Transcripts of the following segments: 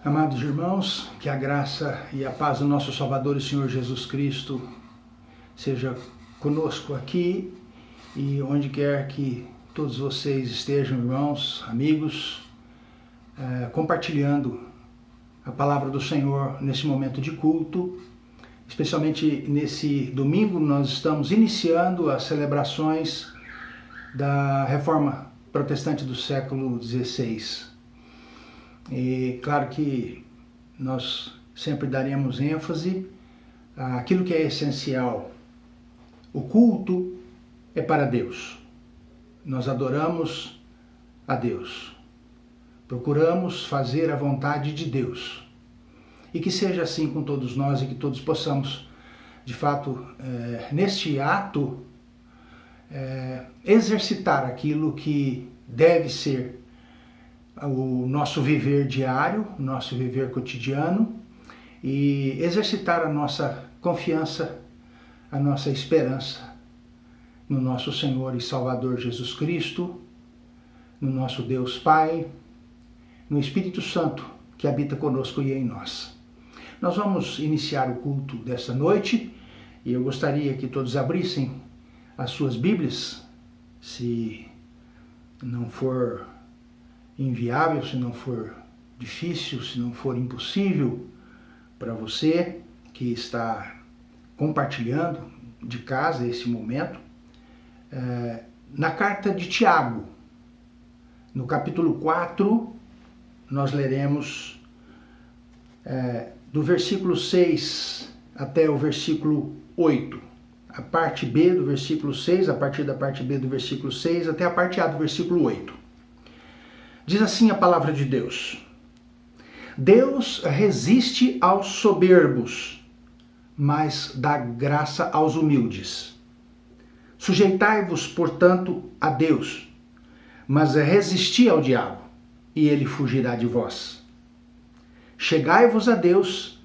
Amados irmãos, que a graça e a paz do nosso Salvador e Senhor Jesus Cristo seja conosco aqui e onde quer que todos vocês estejam, irmãos, amigos, compartilhando a palavra do Senhor nesse momento de culto. Especialmente nesse domingo, nós estamos iniciando as celebrações da Reforma Protestante do século XVI. E claro que nós sempre daremos ênfase àquilo que é essencial. O culto é para Deus. Nós adoramos a Deus. Procuramos fazer a vontade de Deus. E que seja assim com todos nós e que todos possamos, de fato, neste ato, exercitar aquilo que deve ser o nosso viver diário, o nosso viver cotidiano e exercitar a nossa confiança, a nossa esperança no nosso Senhor e Salvador Jesus Cristo, no nosso Deus Pai, no Espírito Santo que habita conosco e em nós. Nós vamos iniciar o culto desta noite e eu gostaria que todos abrissem as suas Bíblias, se não for inviável, se não for difícil, se não for impossível para você que está compartilhando de casa esse momento, na carta de Tiago, no capítulo 4, nós leremos do versículo 6 até o versículo 8. A parte B do versículo 6, a partir da parte B do versículo 6 até a parte A do versículo 8. Diz assim a palavra de Deus: Deus resiste aos soberbos, mas dá graça aos humildes. Sujeitai-vos, portanto, a Deus, mas resisti ao diabo, e ele fugirá de vós. Chegai-vos a Deus,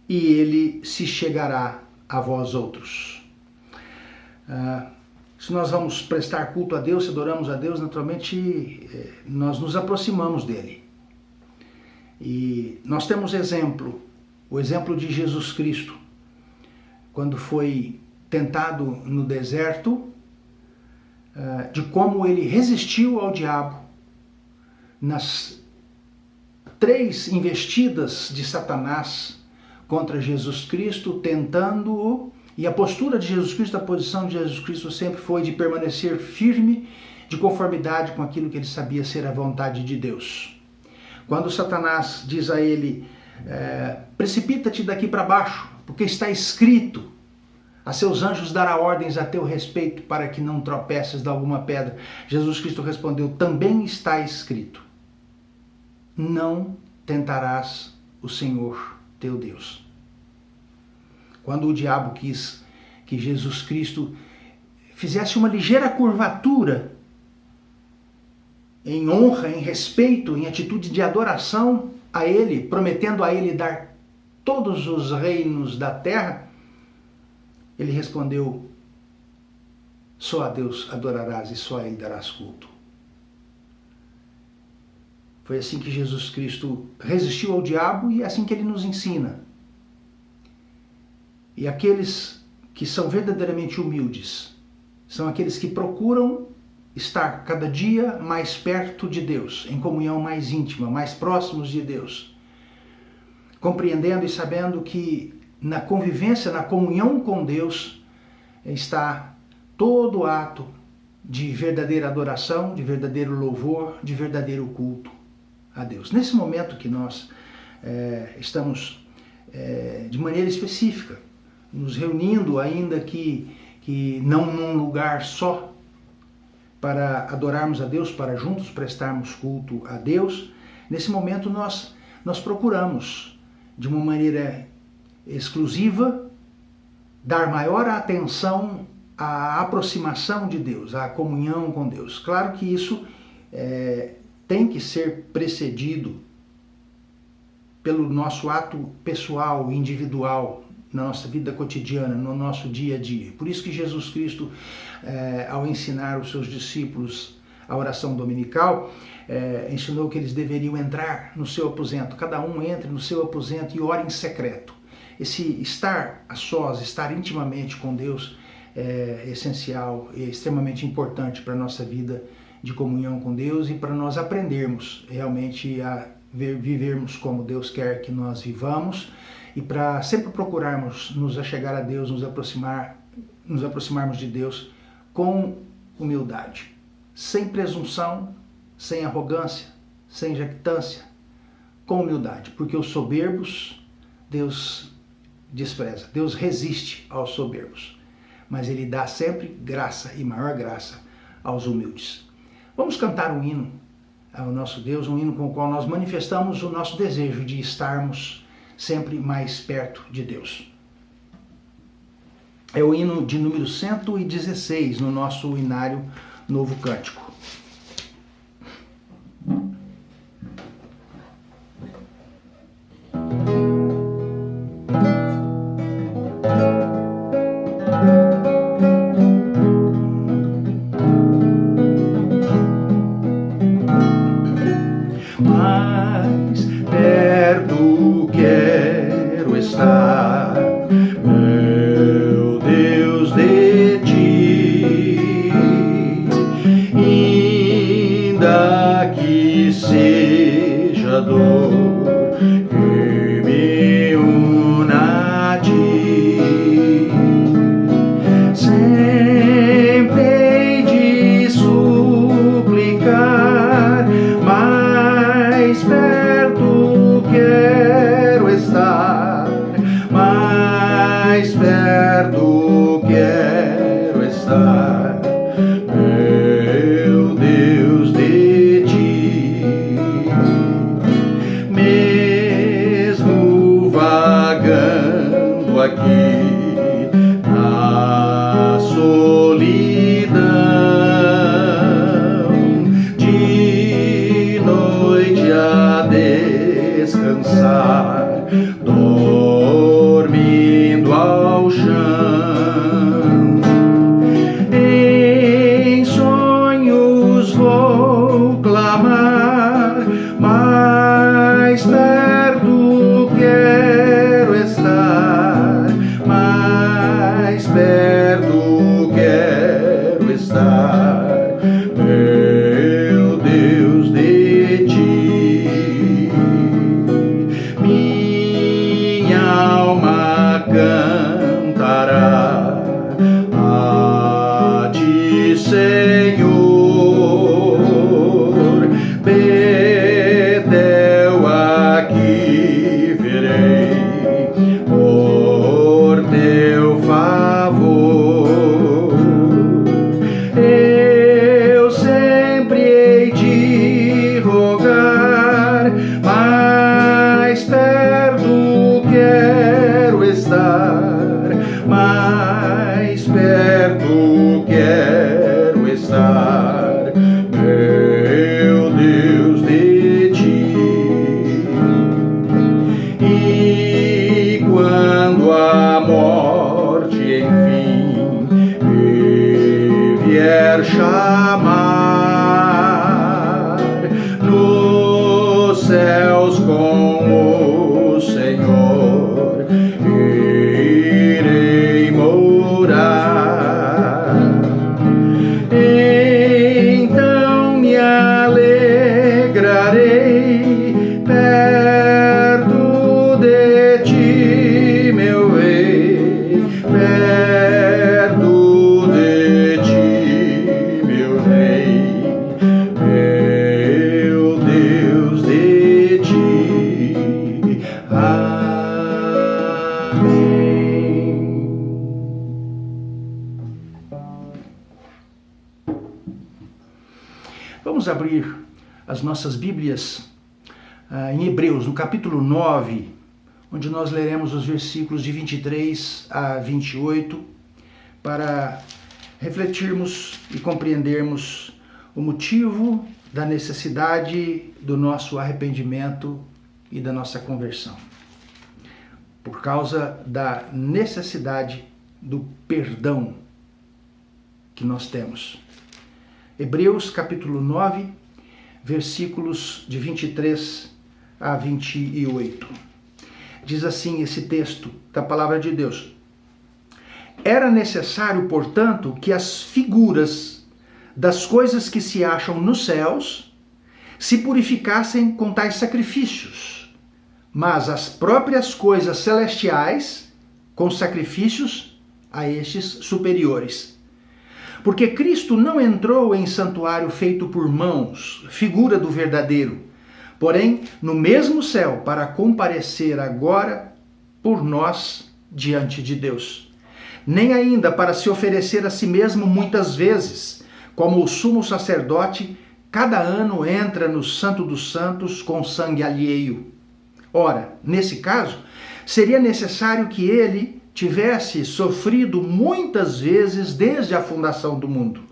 e ele se chegará a vós outros. Se nós vamos prestar culto a Deus, se adoramos a Deus, naturalmente nós nos aproximamos dele. E nós temos o exemplo de Jesus Cristo, quando foi tentado no deserto, de como ele resistiu ao diabo nas 3 investidas de Satanás contra Jesus Cristo, tentando-o. E a postura de Jesus Cristo, a posição de Jesus Cristo sempre foi de permanecer firme, de conformidade com aquilo que ele sabia ser a vontade de Deus. Quando Satanás diz a ele, precipita-te daqui para baixo, porque está escrito, a seus anjos dará ordens a teu respeito para que não tropeces de alguma pedra. Jesus Cristo respondeu, também está escrito, não tentarás o Senhor teu Deus. Quando o diabo quis que Jesus Cristo fizesse uma ligeira curvatura em honra, em respeito, em atitude de adoração a ele, prometendo a ele dar todos os reinos da terra, ele respondeu, só a Deus adorarás e só a ele darás culto. Foi assim que Jesus Cristo resistiu ao diabo e é assim que ele nos ensina. E aqueles que são verdadeiramente humildes são aqueles que procuram estar cada dia mais perto de Deus, em comunhão mais íntima, mais próximos de Deus, compreendendo e sabendo que na convivência, na comunhão com Deus, está todo o ato de verdadeira adoração, de verdadeiro louvor, de verdadeiro culto a Deus. Nesse momento que nós estamos de maneira específica, nos reunindo, ainda que não num lugar só, para adorarmos a Deus, para juntos prestarmos culto a Deus, nesse momento nós procuramos, de uma maneira exclusiva, dar maior atenção à aproximação de Deus, à comunhão com Deus. Claro que isso tem que ser precedido pelo nosso ato pessoal, individual, na nossa vida cotidiana, no nosso dia a dia. Por isso que Jesus Cristo, ao ensinar os seus discípulos a oração dominical, ensinou que eles deveriam entrar no seu aposento, cada um entre no seu aposento e ore em secreto. Esse estar a sós, estar intimamente com Deus é essencial, é extremamente importante para a nossa vida de comunhão com Deus e para nós aprendermos realmente a vivermos como Deus quer que nós vivamos e para sempre procurarmos nos achegar a Deus, nos aproximarmos de Deus com humildade, sem presunção, sem arrogância, sem jactância, com humildade, porque os soberbos Deus despreza, Deus resiste aos soberbos, mas Ele dá sempre graça e maior graça aos humildes. Vamos cantar um hino ao nosso Deus, um hino com o qual nós manifestamos o nosso desejo de estarmos sempre mais perto de Deus. É o hino de número 116 no nosso hinário Novo Cântico. Mais perto quero estar, meu Deus, de ti, ainda que seja dor que me una a ti, sempre hei de suplicar, mais perto quero estar, mais perto quero estar, meu Deus, de ti. Mesmo vagando aqui na solidão, de noite a descansar, dormindo ao chão, em sonhos vou clamar, mais perto quero estar, mais perto quero estar, meu Deus, de ti. Minha alma cantará a ti, Senhor, Betel aqui verei por teu favor. Eu sempre hei de rogar, mais perto quero estar, mais perto quero estar, meu Deus, de ti. E quando a morte enfim me vier chamar, nos céus com o Senhor irei morar. Então me alegrarei perto de ti, meu rei, perto de ti, meu rei, meu Deus, de ti. Amém. Vamos abrir as nossas Bíblias em Hebreus, no capítulo 9, onde nós leremos os versículos de 23 a 28, para refletirmos e compreendermos o motivo da necessidade do nosso arrependimento e da nossa conversão. Por causa da necessidade do perdão que nós temos. Hebreus capítulo 9, versículos de 23 a 28. Diz assim esse texto da palavra de Deus: Era necessário, portanto, que as figuras das coisas que se acham nos céus se purificassem com tais sacrifícios, mas as próprias coisas celestiais com sacrifícios a estes superiores. Porque Cristo não entrou em santuário feito por mãos, figura do verdadeiro, porém no mesmo céu, para comparecer agora por nós diante de Deus. Nem ainda para se oferecer a si mesmo muitas vezes, como o sumo sacerdote cada ano entra no Santo dos Santos com sangue alheio. Ora, nesse caso, seria necessário que ele tivesse sofrido muitas vezes desde a fundação do mundo.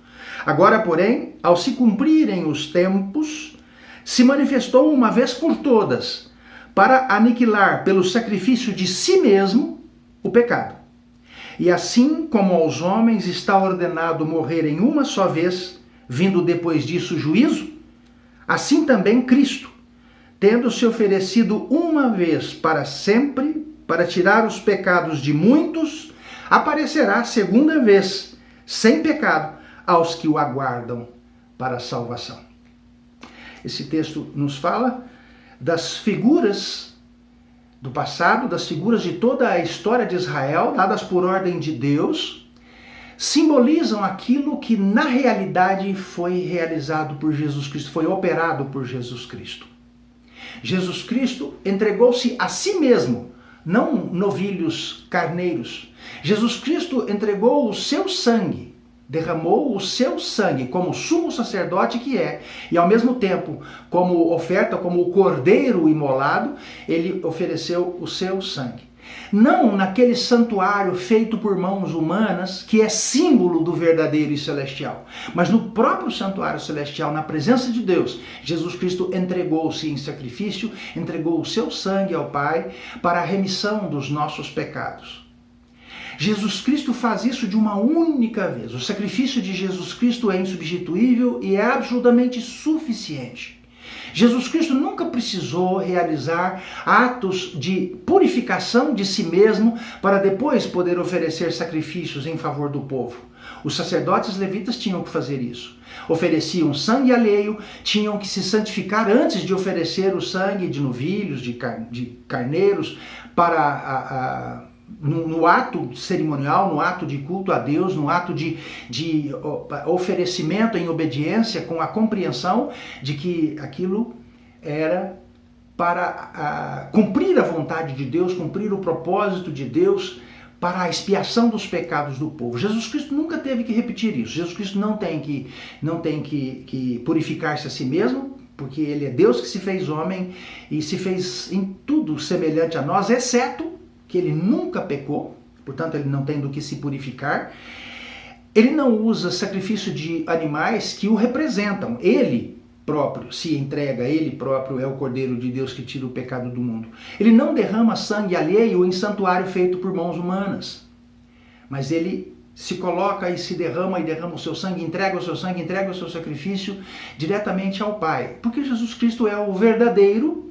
Agora, porém, ao se cumprirem os tempos, se manifestou uma vez por todas, para aniquilar pelo sacrifício de si mesmo o pecado. E assim como aos homens está ordenado morrerem uma só vez, vindo depois disso o juízo, assim também Cristo, tendo se oferecido uma vez para sempre, para tirar os pecados de muitos, aparecerá segunda vez, sem pecado, aos que o aguardam para a salvação. Esse texto nos fala das figuras do passado, das figuras de toda a história de Israel, dadas por ordem de Deus, simbolizam aquilo que na realidade foi realizado por Jesus Cristo, foi operado por Jesus Cristo. Jesus Cristo entregou-se a si mesmo, não novilhos carneiros. Jesus Cristo entregou o seu sangue, derramou o seu sangue como sumo sacerdote que é, e ao mesmo tempo, como oferta, como o cordeiro imolado, ele ofereceu o seu sangue. Não naquele santuário feito por mãos humanas, que é símbolo do verdadeiro e celestial, mas no próprio santuário celestial, na presença de Deus, Jesus Cristo entregou-se em sacrifício, entregou o seu sangue ao Pai para a remissão dos nossos pecados. Jesus Cristo faz isso de uma única vez. O sacrifício de Jesus Cristo é insubstituível e é absolutamente suficiente. Jesus Cristo nunca precisou realizar atos de purificação de si mesmo para depois poder oferecer sacrifícios em favor do povo. Os sacerdotes levitas tinham que fazer isso. Ofereciam sangue alheio, tinham que se santificar antes de oferecer o sangue de novilhos, de carneiros, para no ato cerimonial, no ato de culto a Deus, no ato de oferecimento em obediência, com a compreensão de que aquilo era para cumprir a vontade de Deus, cumprir o propósito de Deus para a expiação dos pecados do povo. Jesus Cristo nunca teve que repetir isso. Jesus Cristo não tem que purificar-se a si mesmo, porque ele é Deus que se fez homem e se fez em tudo semelhante a nós, exceto que ele nunca pecou, portanto ele não tem do que se purificar. Ele não usa sacrifício de animais que o representam. Ele próprio se entrega, ele próprio é o Cordeiro de Deus que tira o pecado do mundo. Ele não derrama sangue alheio em santuário feito por mãos humanas, mas ele se coloca e se derrama o seu sangue, entrega o seu sangue, entrega o seu sacrifício diretamente ao Pai, porque Jesus Cristo é o verdadeiro,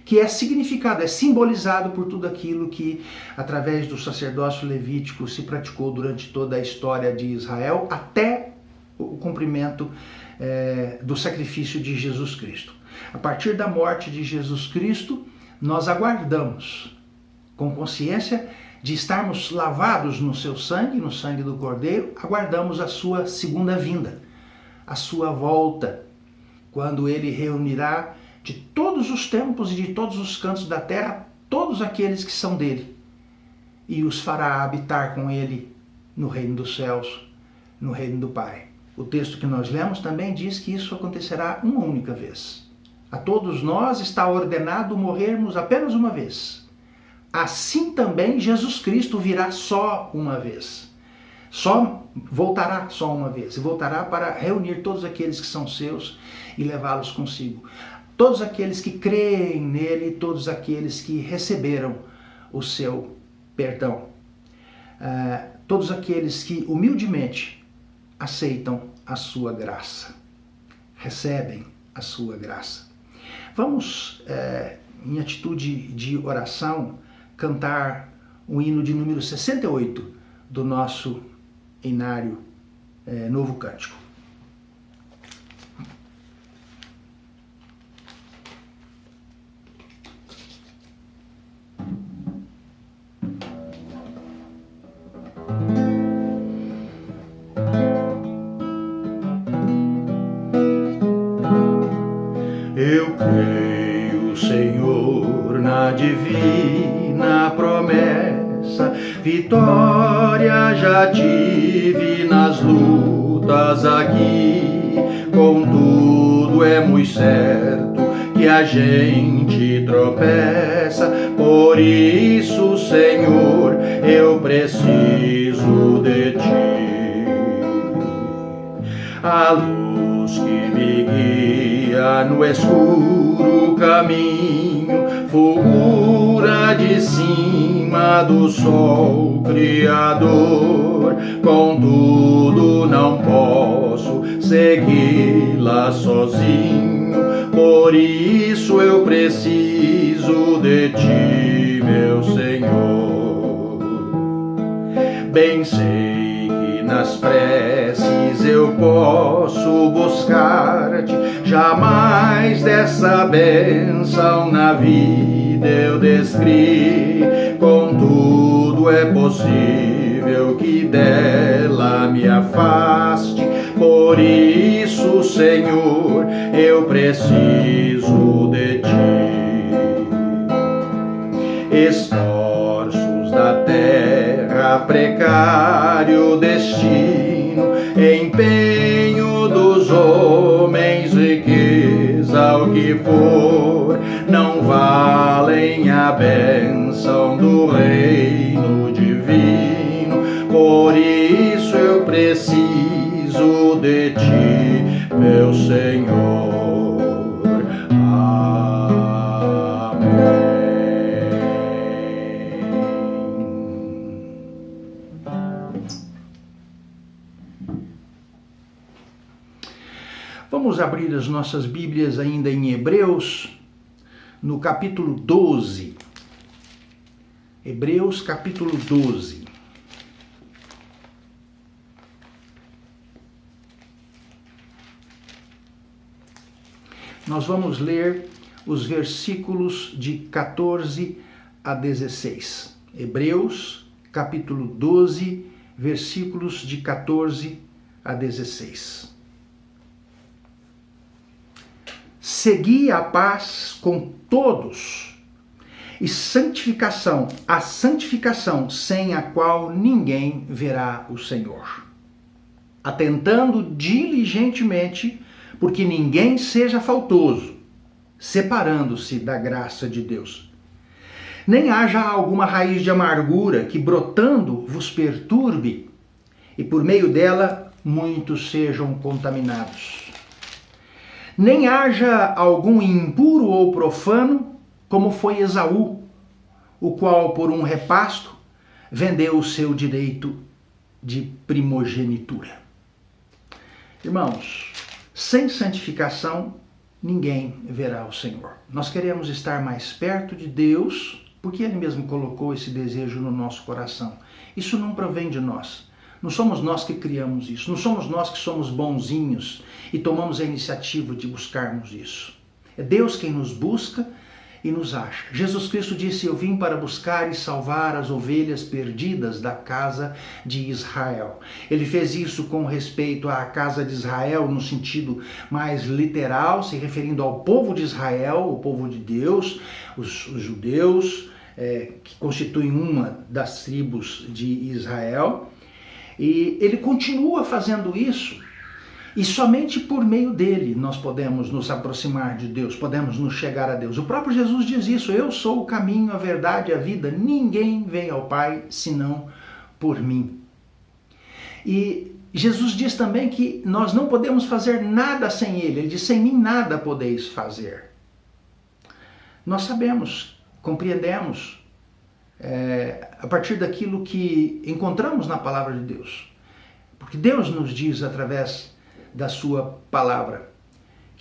que é significado, é simbolizado por tudo aquilo que, através do sacerdócio levítico, se praticou durante toda a história de Israel, até o cumprimento do sacrifício de Jesus Cristo. A partir da morte de Jesus Cristo, nós aguardamos, com consciência de estarmos lavados no seu sangue, no sangue do Cordeiro, aguardamos a sua segunda vinda, a sua volta, quando ele reunirá de todos os tempos e de todos os cantos da terra, todos aqueles que são dele, e os fará habitar com ele no reino dos céus, no reino do Pai. O texto que nós lemos também diz que isso acontecerá uma única vez. A todos nós está ordenado morrermos apenas uma vez. Assim também Jesus Cristo virá só uma vez. Voltará só uma vez. E voltará para reunir todos aqueles que são seus e levá-los consigo. Todos aqueles que creem nele, todos aqueles que receberam o seu perdão. Todos aqueles que humildemente aceitam a sua graça. recebem a sua graça. Vamos, em atitude de oração, cantar o hino de número 68 do nosso inário Novo Cântico. Eu creio, Senhor, na divina promessa, vitória já tive nas lutas aqui, contudo é muito certo que a gente tropeça, por isso, Senhor, eu preciso de Ti. A luz que me guia no escuro caminho, fulgura de cima do sol criador, contudo não posso segui-la sozinho, por isso eu preciso de Ti, meu Senhor. Bem sei que nas preces eu posso buscar-te, jamais dessa bênção na vida eu descri, contudo é possível que dela me afaste, por isso, Senhor, eu preciso de Ti. Esforços da terra, precário destino, empenho dos homens, riqueza, o que for, não valem a bênção do reino divino, por isso eu preciso de Ti, meu Senhor. Vamos abrir as nossas Bíblias ainda em Hebreus, no capítulo 12. Hebreus, capítulo 12. Nós vamos ler os versículos de 14 a 16. Hebreus, capítulo 12, versículos de 14 a 16. Segui a paz com todos e a santificação sem a qual ninguém verá o Senhor, atentando diligentemente porque ninguém seja faltoso, separando-se da graça de Deus. Nem haja alguma raiz de amargura que brotando vos perturbe, e por meio dela muitos sejam contaminados. Nem haja algum impuro ou profano, como foi Esaú, o qual por um repasto vendeu o seu direito de primogenitura. Irmãos, sem santificação ninguém verá o Senhor. Nós queremos estar mais perto de Deus, porque Ele mesmo colocou esse desejo no nosso coração. Isso não provém de nós. Não somos nós que criamos isso, não somos nós que somos bonzinhos e tomamos a iniciativa de buscarmos isso. É Deus quem nos busca e nos acha. Jesus Cristo disse: eu vim para buscar e salvar as ovelhas perdidas da casa de Israel. Ele fez isso com respeito à casa de Israel no sentido mais literal, se referindo ao povo de Israel, o povo de Deus, os judeus, que constituem uma das tribos de Israel. E ele continua fazendo isso, e somente por meio dele nós podemos nos aproximar de Deus, podemos nos chegar a Deus. O próprio Jesus diz isso: eu sou o caminho, a verdade e a vida, ninguém vem ao Pai senão por mim. E Jesus diz também que nós não podemos fazer nada sem ele. Ele diz: sem mim nada podeis fazer. Nós sabemos, compreendemos, a partir daquilo que encontramos na palavra de Deus. Porque Deus nos diz através da sua palavra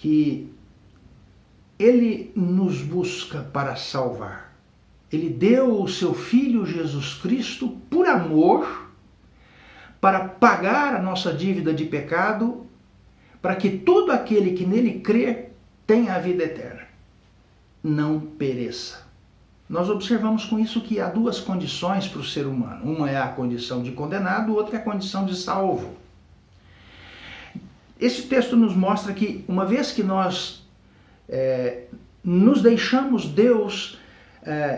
que Ele nos busca para salvar. Ele deu o seu Filho Jesus Cristo por amor, para pagar a nossa dívida de pecado, para que todo aquele que nele crê tenha a vida eterna, não pereça. Nós observamos com isso que há duas condições para o ser humano. Uma é a condição de condenado, outra é a condição de salvo. Esse texto nos mostra que, uma vez que nós nos deixamos Deus,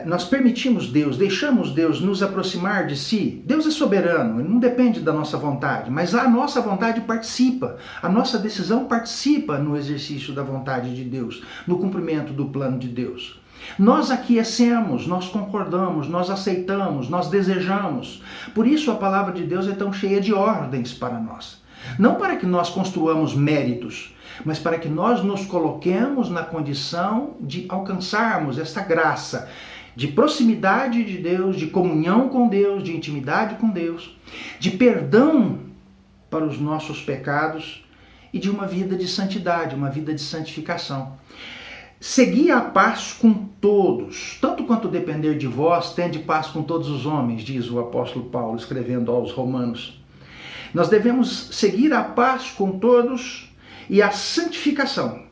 nós permitimos Deus, deixamos Deus nos aproximar de si, Deus é soberano, ele não depende da nossa vontade, mas a nossa vontade participa, a nossa decisão participa no exercício da vontade de Deus, no cumprimento do plano de Deus. Nós aquecemos, nós concordamos, nós aceitamos, nós desejamos. Por isso a palavra de Deus é tão cheia de ordens para nós. Não para que nós construamos méritos, mas para que nós nos coloquemos na condição de alcançarmos esta graça de proximidade de Deus, de comunhão com Deus, de intimidade com Deus, de perdão para os nossos pecados e de uma vida de santidade, uma vida de santificação. Segui a paz com todos, tanto quanto depender de vós, tende paz com todos os homens, diz o apóstolo Paulo, escrevendo aos Romanos. Nós devemos seguir a paz com todos e a santificação,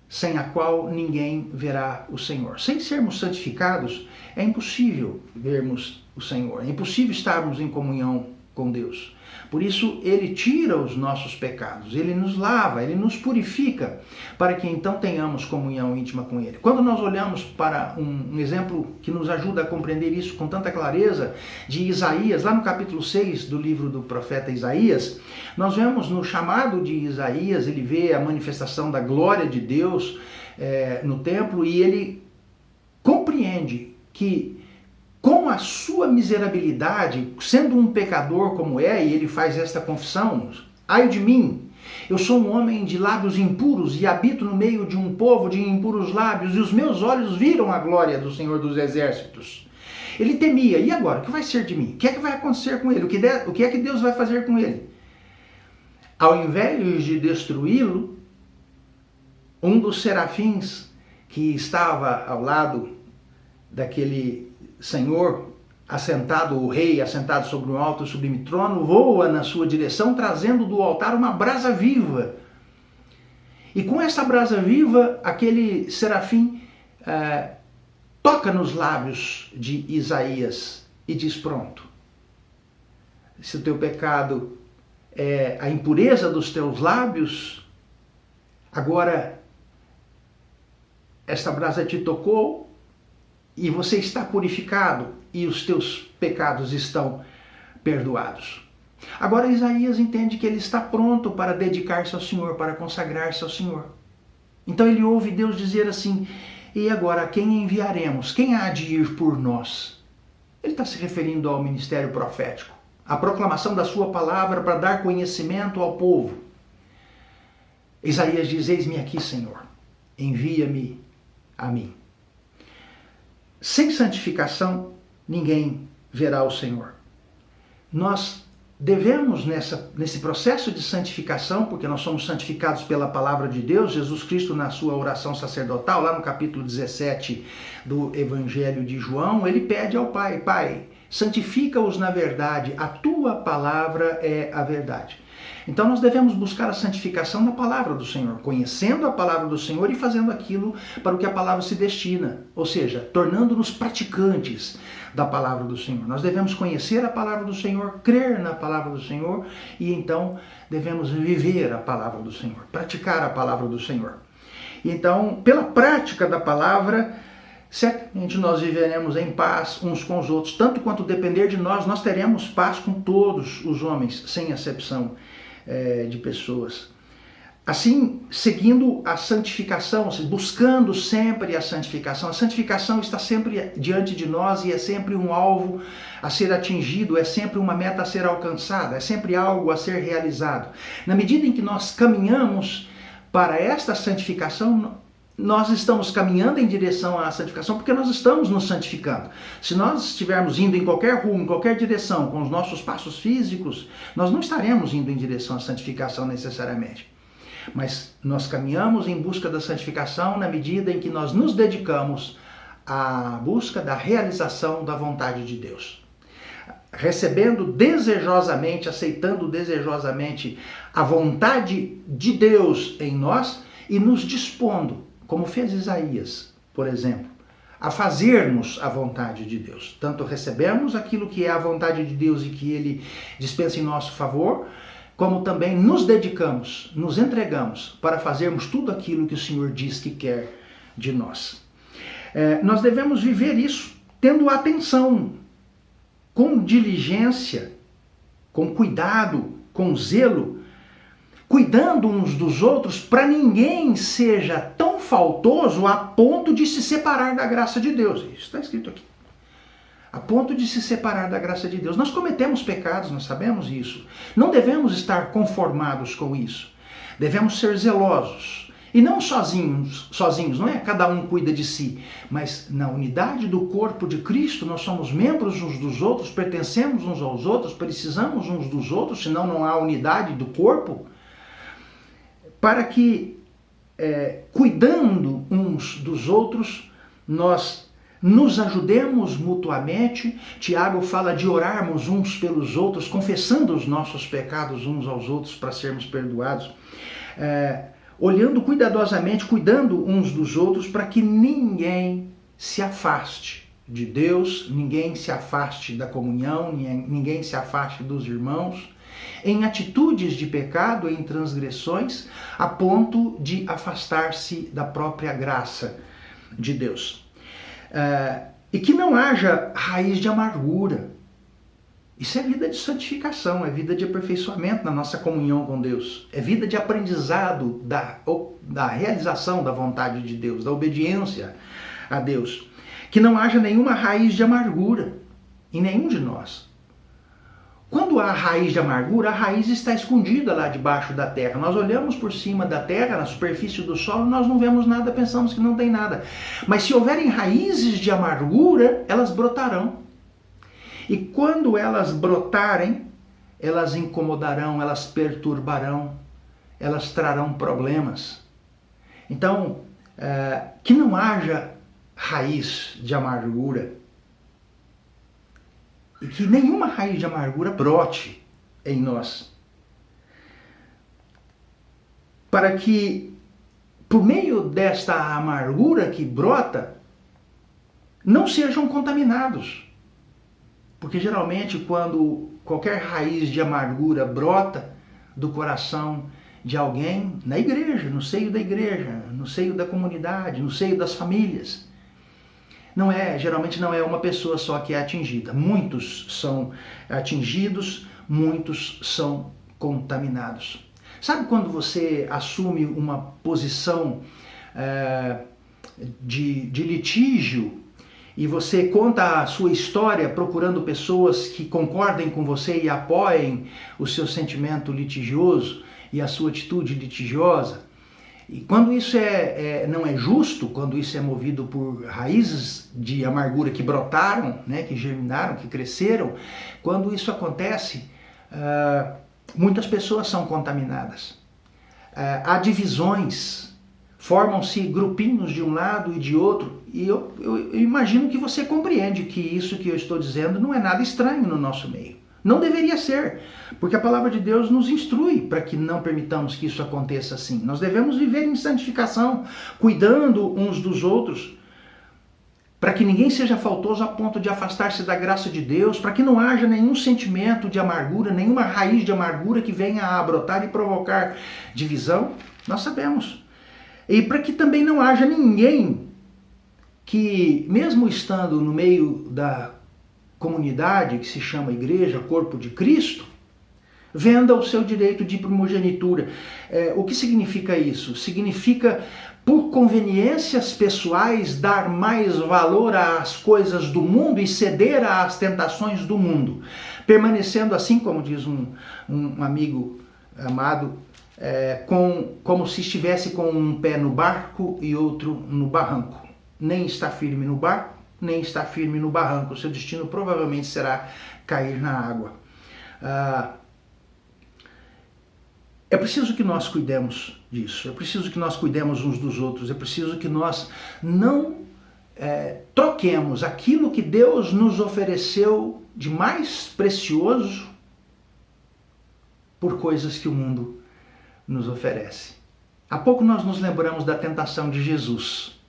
sem a qual ninguém verá o Senhor. Sem sermos santificados, é impossível vermos o Senhor, é impossível estarmos em comunhão com Deus. Por isso, Ele tira os nossos pecados, Ele nos lava, Ele nos purifica, para que então tenhamos comunhão íntima com Ele. Quando nós olhamos para um exemplo que nos ajuda a compreender isso com tanta clareza, de Isaías, lá no capítulo 6 do livro do profeta Isaías, nós vemos no chamado de Isaías, ele vê a manifestação da glória de Deus no templo, e ele compreende que com a sua miserabilidade, sendo um pecador como e ele faz esta confissão: ai de mim, eu sou um homem de lábios impuros e habito no meio de um povo de impuros lábios, e os meus olhos viram a glória do Senhor dos Exércitos. Ele temia: e agora? O que vai ser de mim? O que é que vai acontecer com ele? O que é que Deus vai fazer com ele? Ao invés de destruí-lo, um dos serafins que estava ao lado daquele Senhor assentado, o rei assentado sobre um alto e sublime trono, voa na sua direção, trazendo do altar uma brasa viva. E com essa brasa viva, aquele serafim toca nos lábios de Isaías e diz: pronto, se o teu pecado é a impureza dos teus lábios, agora esta brasa te tocou, e você está purificado e os teus pecados estão perdoados. Agora Isaías entende que ele está pronto para dedicar-se ao Senhor, para consagrar-se ao Senhor. Então ele ouve Deus dizer assim: e agora a quem enviaremos? Quem há de ir por nós? Ele está se referindo ao ministério profético, à proclamação da sua palavra para dar conhecimento ao povo. Isaías diz: eis-me aqui, Senhor, envia-me a mim. Sem santificação, ninguém verá o Senhor. Nós devemos, nesse processo de santificação, porque nós somos santificados pela palavra de Deus, Jesus Cristo, na sua oração sacerdotal, lá no capítulo 17 do Evangelho de João, ele pede ao Pai: Pai, santifica-os na verdade, a tua palavra é a verdade. Então nós devemos buscar a santificação na palavra do Senhor, conhecendo a palavra do Senhor e fazendo aquilo para o que a palavra se destina, ou seja, tornando-nos praticantes da palavra do Senhor. Nós devemos conhecer a palavra do Senhor, crer na palavra do Senhor, e então devemos viver a palavra do Senhor, praticar a palavra do Senhor. Então, pela prática da palavra, certamente nós viveremos em paz uns com os outros, tanto quanto depender de nós, nós teremos paz com todos os homens, sem acepção de pessoas. Assim, seguindo a santificação, buscando sempre a santificação está sempre diante de nós e é sempre um alvo a ser atingido, é sempre uma meta a ser alcançada, é sempre algo a ser realizado. Na medida em que nós caminhamos para esta santificação, nós estamos caminhando em direção à santificação porque nós estamos nos santificando. Se nós estivermos indo em qualquer rumo, em qualquer direção, com os nossos passos físicos, nós não estaremos indo em direção à santificação necessariamente. mas nós caminhamos em busca da santificação na medida em que nós nos dedicamos à busca da realização da vontade de Deus. Recebendo desejosamente, aceitando desejosamente a vontade de Deus em nós e nos dispondo, como fez Isaías, por exemplo, a fazermos a vontade de Deus. Tanto recebemos aquilo que é a vontade de Deus e que Ele dispensa em nosso favor, como também nos dedicamos, nos entregamos para fazermos tudo aquilo que o Senhor diz que quer de nós. Nós devemos viver isso tendo atenção, com diligência, com cuidado, com zelo, cuidando uns dos outros para ninguém seja tão faltoso a ponto de se separar da graça de Deus. Isso está escrito aqui. A ponto de se separar da graça de Deus. Nós cometemos pecados, nós sabemos isso. Não devemos estar conformados com isso. Devemos ser zelosos. E não sozinhos, não é cada um cuida de si, mas na unidade do corpo de Cristo, nós somos membros uns dos outros, pertencemos uns aos outros, precisamos uns dos outros, senão não há unidade do corpo, para que, cuidando uns dos outros, nós nos ajudemos mutuamente. Tiago fala de orarmos uns pelos outros, confessando os nossos pecados uns aos outros para sermos perdoados. Olhando cuidadosamente, cuidando uns dos outros, para que ninguém se afaste de Deus, ninguém se afaste da comunhão, ninguém se afaste dos irmãos, em atitudes de pecado, em transgressões, a ponto de afastar-se da própria graça de Deus. E que não haja raiz de amargura. Isso é vida de santificação, é vida de aperfeiçoamento na nossa comunhão com Deus. É vida de aprendizado da realização da vontade de Deus, da obediência a Deus. Que não haja nenhuma raiz de amargura em nenhum de nós. Quando há raiz de amargura, a raiz está escondida lá debaixo da terra. Nós olhamos por cima da terra, na superfície do solo, nós não vemos nada, pensamos que não tem nada. Mas se houverem raízes de amargura, elas brotarão. E quando elas brotarem, elas incomodarão, elas perturbarão, elas trarão problemas. Então, que não haja raiz de amargura e que nenhuma raiz de amargura brote em nós. Para que, por meio desta amargura que brota, não sejam contaminados. Porque geralmente quando qualquer raiz de amargura brota do coração de alguém, na igreja, no seio da igreja, no seio da comunidade, no seio das famílias, geralmente não é uma pessoa só que é atingida. Muitos são atingidos, muitos são contaminados. Sabe quando você assume uma posição de litígio, e você conta a sua história procurando pessoas que concordem com você e apoiem o seu sentimento litigioso e a sua atitude litigiosa? E quando isso não é justo, quando isso é movido por raízes de amargura que brotaram, que germinaram, que cresceram, quando isso acontece, muitas pessoas são contaminadas. Há divisões, formam-se grupinhos de um lado e de outro, e eu imagino que você compreende que isso que eu estou dizendo não é nada estranho no nosso meio. Não deveria ser, porque a palavra de Deus nos instrui para que não permitamos que isso aconteça assim. Nós devemos viver em santificação, cuidando uns dos outros, para que ninguém seja faltoso a ponto de afastar-se da graça de Deus, para que não haja nenhum sentimento de amargura, nenhuma raiz de amargura que venha a brotar e provocar divisão. Nós sabemos. E para que também não haja ninguém que, mesmo estando no meio da comunidade que se chama igreja, corpo de Cristo, venda o seu direito de primogenitura. O que significa isso? Significa, por conveniências pessoais, dar mais valor às coisas do mundo e ceder às tentações do mundo, permanecendo assim, como diz um amigo amado, como se estivesse com um pé no barco e outro no barranco. Nem está firme no barco, nem está firme no barranco. O seu destino provavelmente será cair na água. É preciso que nós cuidemos disso. É preciso que nós cuidemos uns dos outros. É preciso que nós não troquemos aquilo que Deus nos ofereceu de mais precioso por coisas que o mundo nos oferece. Há pouco nós nos lembramos da tentação de Jesus.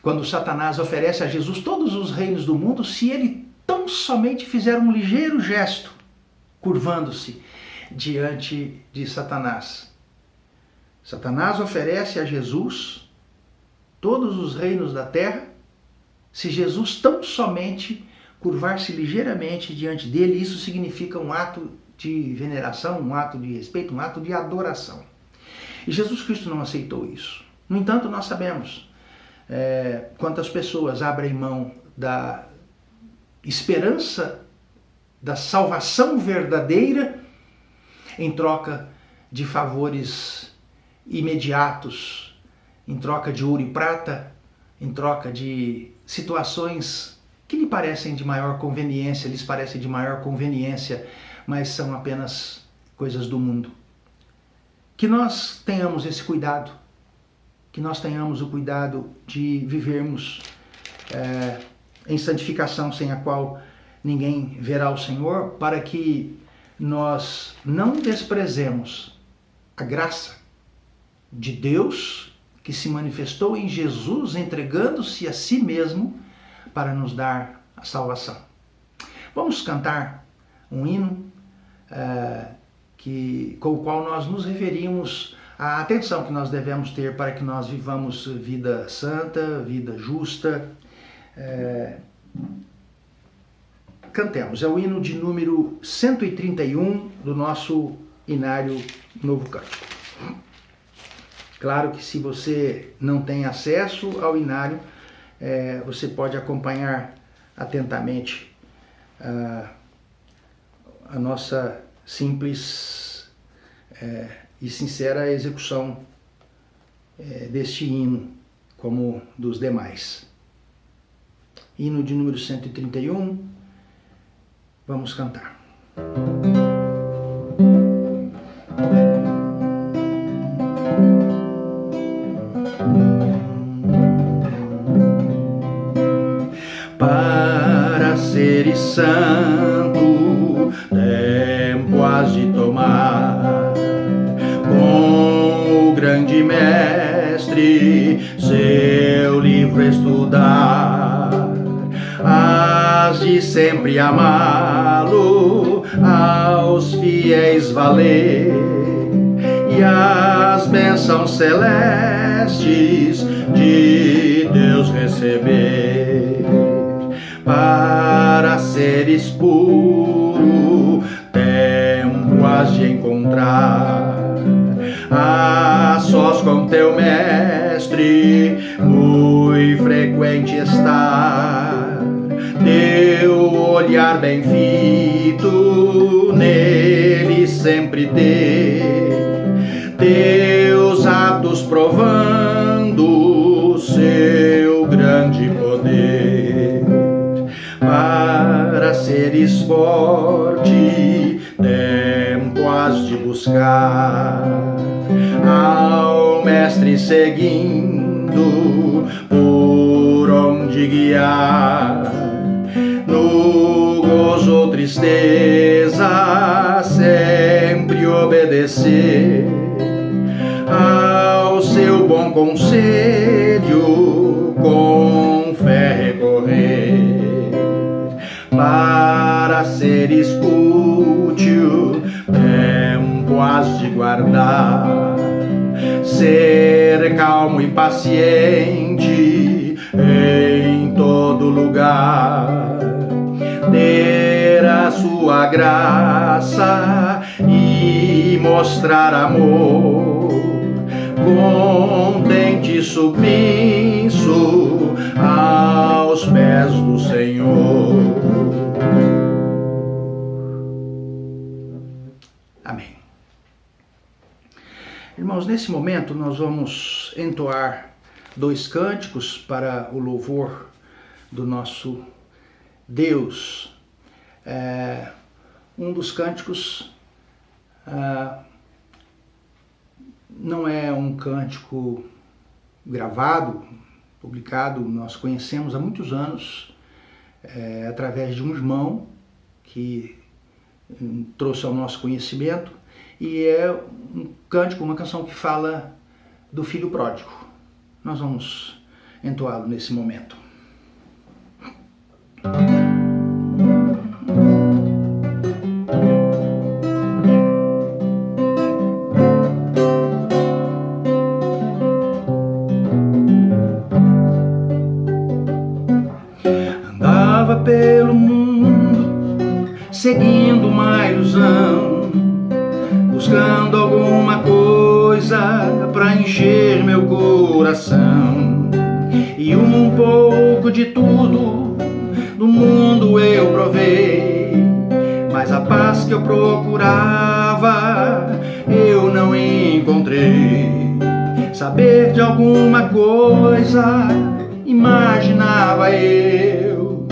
Quando Satanás oferece a Jesus todos os reinos do mundo, se ele tão somente fizer um ligeiro gesto, curvando-se diante de Satanás. Satanás oferece a Jesus todos os reinos da terra. Se Jesus tão somente curvar-se ligeiramente diante dele, isso significa um ato de veneração, um ato de respeito, um ato de adoração. E Jesus Cristo não aceitou isso. No entanto, nós sabemos quantas pessoas abrem mão da esperança da salvação verdadeira em troca de favores imediatos, em troca de ouro e prata, em troca de situações que lhes parecem de maior conveniência, mas são apenas coisas do mundo. Que nós tenhamos esse cuidado, que nós tenhamos o cuidado de vivermos em santificação, sem a qual ninguém verá o Senhor, para que nós não desprezemos a graça de Deus que se manifestou em Jesus, entregando-se a si mesmo para nos dar a salvação. Vamos cantar um hino com o qual nós nos referimos à atenção que nós devemos ter para que nós vivamos vida santa, vida justa. Cantemos, é o hino de número 131 do nosso Inário Novo Cântico. Claro que se você não tem acesso ao Inário, você pode acompanhar atentamente a nossa simples e sincera execução deste hino, como dos demais. Hino de número 131, vamos cantar. Para seres santo, tempo has de tomar, com o grande mestre, seu livro estudar, has de sempre amá-lo, aos fiéis valer, e as bênçãos celestes de Deus receber. Para seres puro, tempo has de encontrar, a sós com teu mestre, muito frequente estar, teu olhar bem fito nele sempre ter, teus atos provando seu grande poder. Para seres forte, tempo has de buscar, ao mestre seguindo, por onde guiar, no gozo ou tristeza, sempre obedecer ao seu bom conselho, com fé recorrer. Para seres útil, tempo has de guardar, ser calmo e paciente em todo lugar, ter a sua graça e mostrar amor, contente e submisso aos pés do Senhor. Amém. Irmãos, nesse momento nós vamos entoar 2 cânticos para o louvor do nosso Deus. Um dos cânticos não é um cântico gravado, publicado, nós conhecemos há muitos anos, através de um irmão que trouxe ao nosso conhecimento, e é um cântico, uma canção que fala do filho pródigo. Nós vamos entoá-lo nesse momento. Andava pelo mundo, seguindo uma ilusão, buscando alguma coisa pra encher meu coração. E um pouco de tudo do mundo eu provei, mas a paz que eu procurava eu não encontrei. Saber de alguma coisa imaginava eu,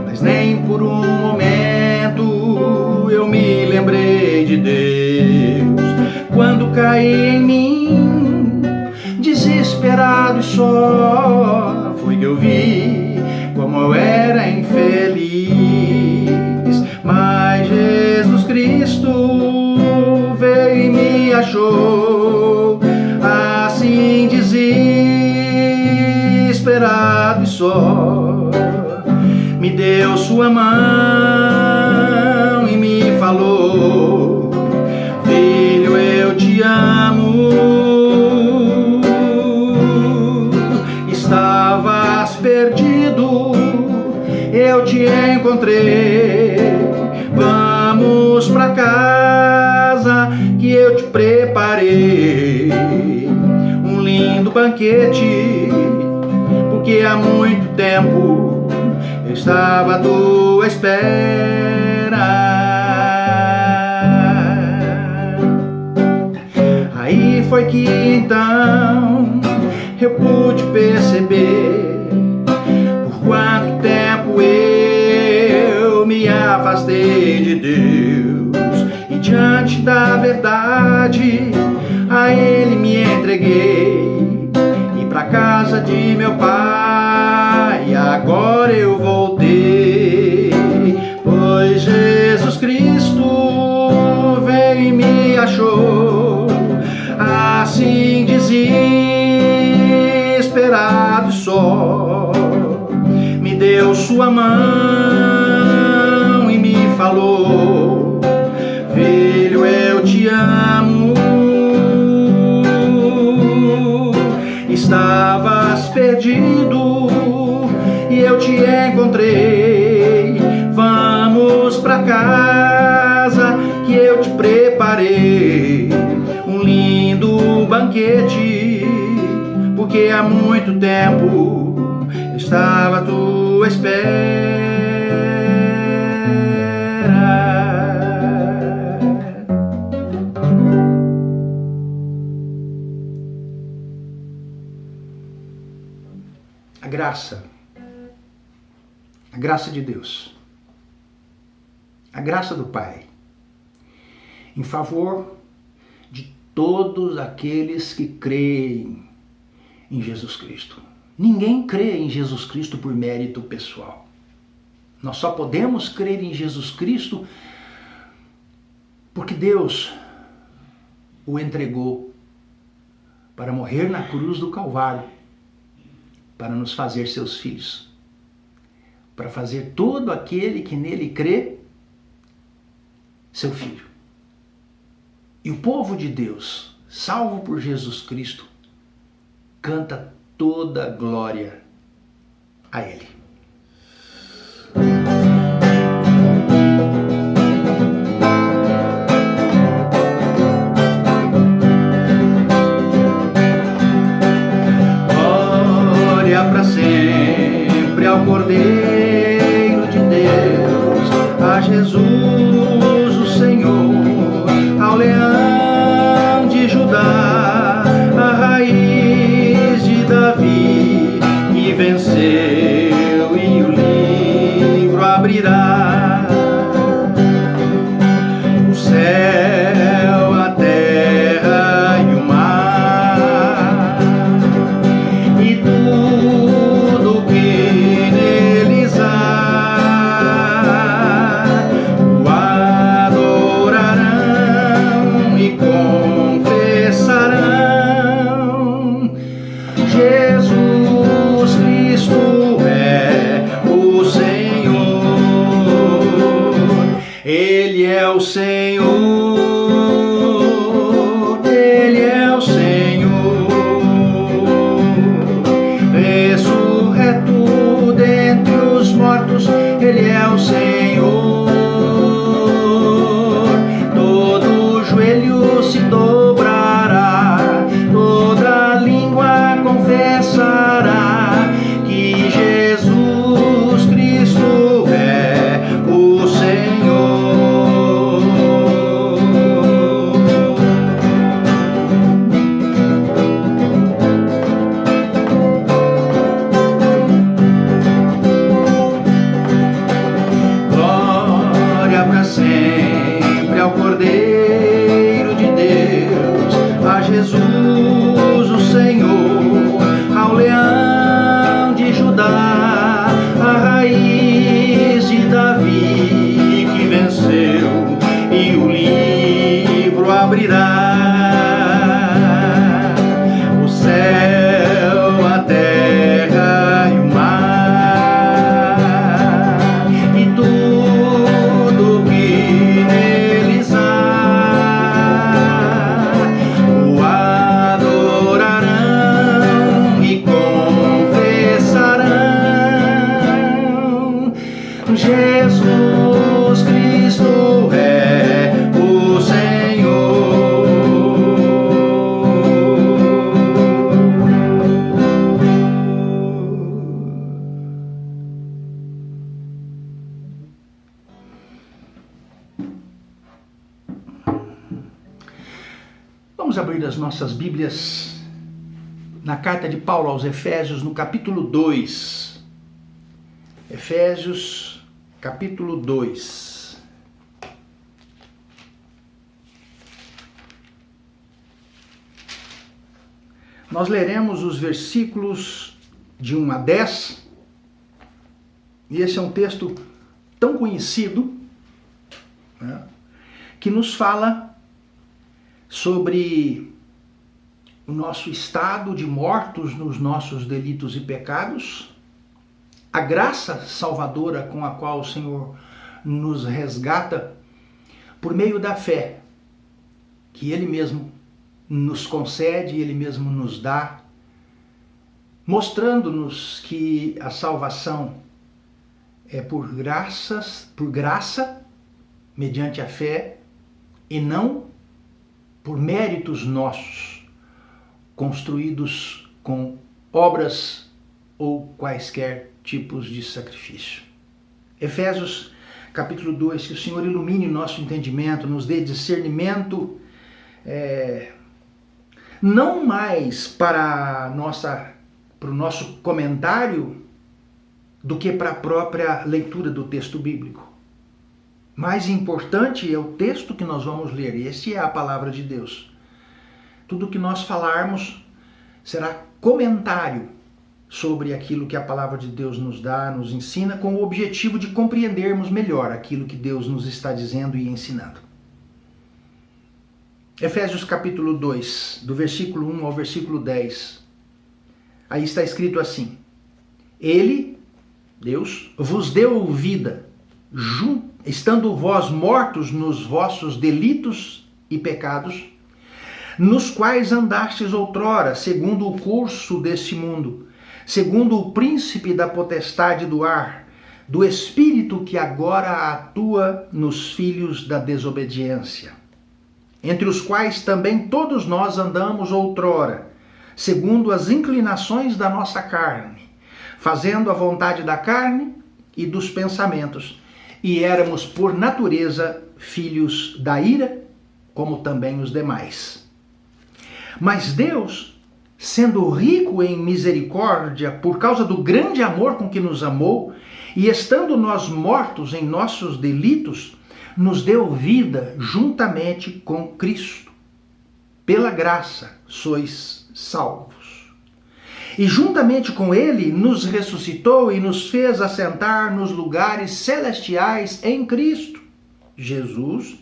mas nem por um momento eu me lembrei de Deus. Quando caí em mim, desesperado e só, foi que eu vi como eu era infeliz. Mas Jesus Cristo veio e me achou, assim desesperado e só, me deu sua mão e me falou: filho, eu te amo. Estavas perdido, eu te encontrei. Vamos pra casa que eu te preparei um lindo banquete, porque há muito tempo eu estava à tua espera. Aí foi que então eu pude perceber por quanto tempo eu me afastei de Deus, e diante da verdade a Ele me entreguei, e pra casa de meu pai agora eu voltei. Pois Jesus Cristo veio e me achou, assim desesperado e só, me deu sua mão e me falou: filho, eu te amo. Estavas perdido e eu te encontrei. Vamos pra casa que eu te preparei um lindo banquete, porque há muito tempo eu estava à tua espera. A graça de Deus, a graça do Pai, em favor de todos aqueles que creem em Jesus Cristo. Ninguém crê em Jesus Cristo por mérito pessoal. Nós só podemos crer em Jesus Cristo porque Deus o entregou para morrer na cruz do Calvário, para nos fazer seus filhos, para fazer todo aquele que nele crê seu filho. E o povo de Deus, salvo por Jesus Cristo, canta toda glória a Ele. Glória para sempre ao Cordeiro de Deus, a Jesus o Senhor, ao Leão de Judá, a raiz de Davi, que venceu e o livro abrirá. O céu, a terra e o mar vi que venceu e o livro abrirá. O céu, a terra e o mar e tudo que neles há o adorarão e confessarão: Jesus Cristo é o Senhor. Vamos abrir as nossas Bíblias na carta de Paulo aos Efésios, no capítulo 2. Efésios, capítulo 2. Nós leremos os versículos de 1 a 10, e esse é um texto tão conhecido, né, que nos fala sobre o nosso estado de mortos nos nossos delitos e pecados, a graça salvadora com a qual o Senhor nos resgata por meio da fé, que Ele mesmo nos concede, Ele mesmo nos dá, mostrando-nos que a salvação é por graça, mediante a fé, e não por méritos nossos, construídos com obras ou quaisquer tipos de sacrifício. Efésios capítulo 2, que o Senhor ilumine o nosso entendimento, nos dê discernimento, não mais para o nosso comentário do que para a própria leitura do texto bíblico. Mais importante é o texto que nós vamos ler, esse é a palavra de Deus. Tudo que nós falarmos será comentário sobre aquilo que a palavra de Deus nos dá, nos ensina, com o objetivo de compreendermos melhor aquilo que Deus nos está dizendo e ensinando. Efésios capítulo 2, do versículo 1 ao versículo 10. Aí está escrito assim: Ele, Deus, vos deu vida, estando vós mortos nos vossos delitos e pecados, nos quais andastes outrora, segundo o curso deste mundo, segundo o príncipe da potestade do ar, do espírito que agora atua nos filhos da desobediência, entre os quais também todos nós andamos outrora, segundo as inclinações da nossa carne, fazendo a vontade da carne e dos pensamentos, e éramos por natureza filhos da ira, como também os demais. Mas Deus, sendo rico em misericórdia, por causa do grande amor com que nos amou, e estando nós mortos em nossos delitos, nos deu vida juntamente com Cristo. Pela graça sois salvos. E juntamente com Ele nos ressuscitou e nos fez assentar nos lugares celestiais em Cristo Jesus,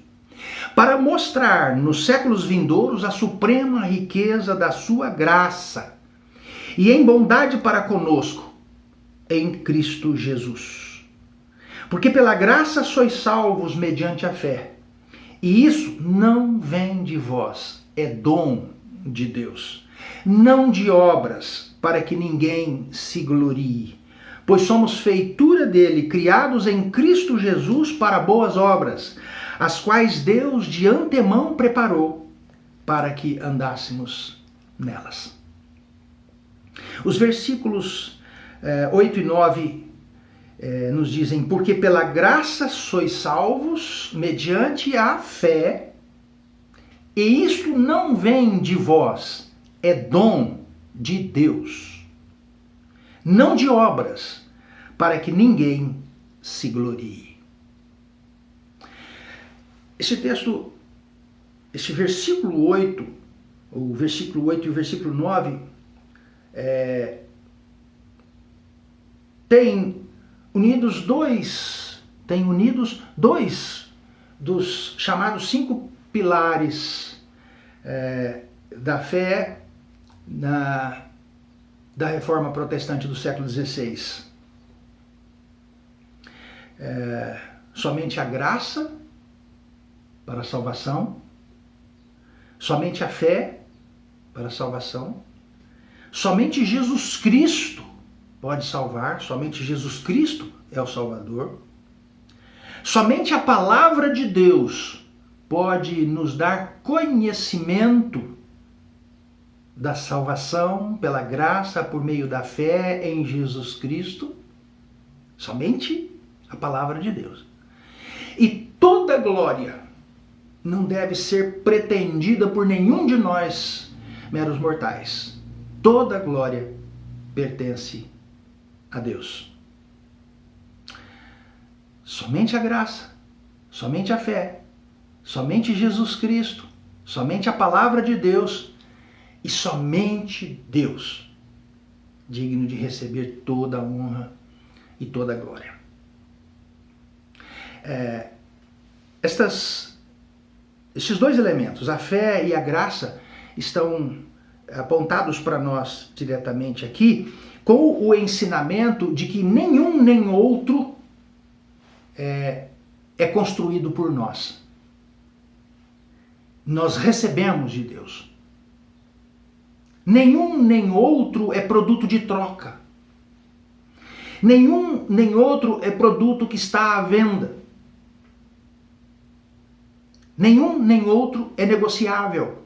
para mostrar nos séculos vindouros a suprema riqueza da sua graça e em bondade para conosco em Cristo Jesus. Porque pela graça sois salvos mediante a fé. E isso não vem de vós, é dom de Deus, não de obras, para que ninguém se glorie. Pois somos feitura dele, criados em Cristo Jesus para boas obras, as quais Deus de antemão preparou para que andássemos nelas. Os versículos 8 e 9 nos dizem: porque pela graça sois salvos mediante a fé, e isto não vem de vós, é dom de Deus, não de obras, para que ninguém se glorie. Esse texto, esse versículo 8, o versículo 8 e o versículo 9, tem unidos tem unidos dois dos chamados 5 pilares da fé da Reforma Protestante do século XVI. Somente a graça para a salvação, somente a fé para a salvação, somente Jesus Cristo pode salvar, somente Jesus Cristo é o Salvador, somente a palavra de Deus pode nos dar conhecimento da salvação pela graça por meio da fé em Jesus Cristo, somente a palavra de Deus. E toda glória não deve ser pretendida por nenhum de nós, meros mortais. Toda glória pertence a Deus. Somente a graça, somente a fé, somente Jesus Cristo, somente a palavra de Deus e somente Deus, digno de receber toda a honra e toda a glória. Esses dois elementos, a fé e a graça, estão apontados para nós diretamente aqui, com o ensinamento de que nenhum nem outro é construído por nós. Nós recebemos de Deus. Nenhum nem outro é produto de troca. Nenhum nem outro é produto que está à venda. Nenhum nem outro é negociável.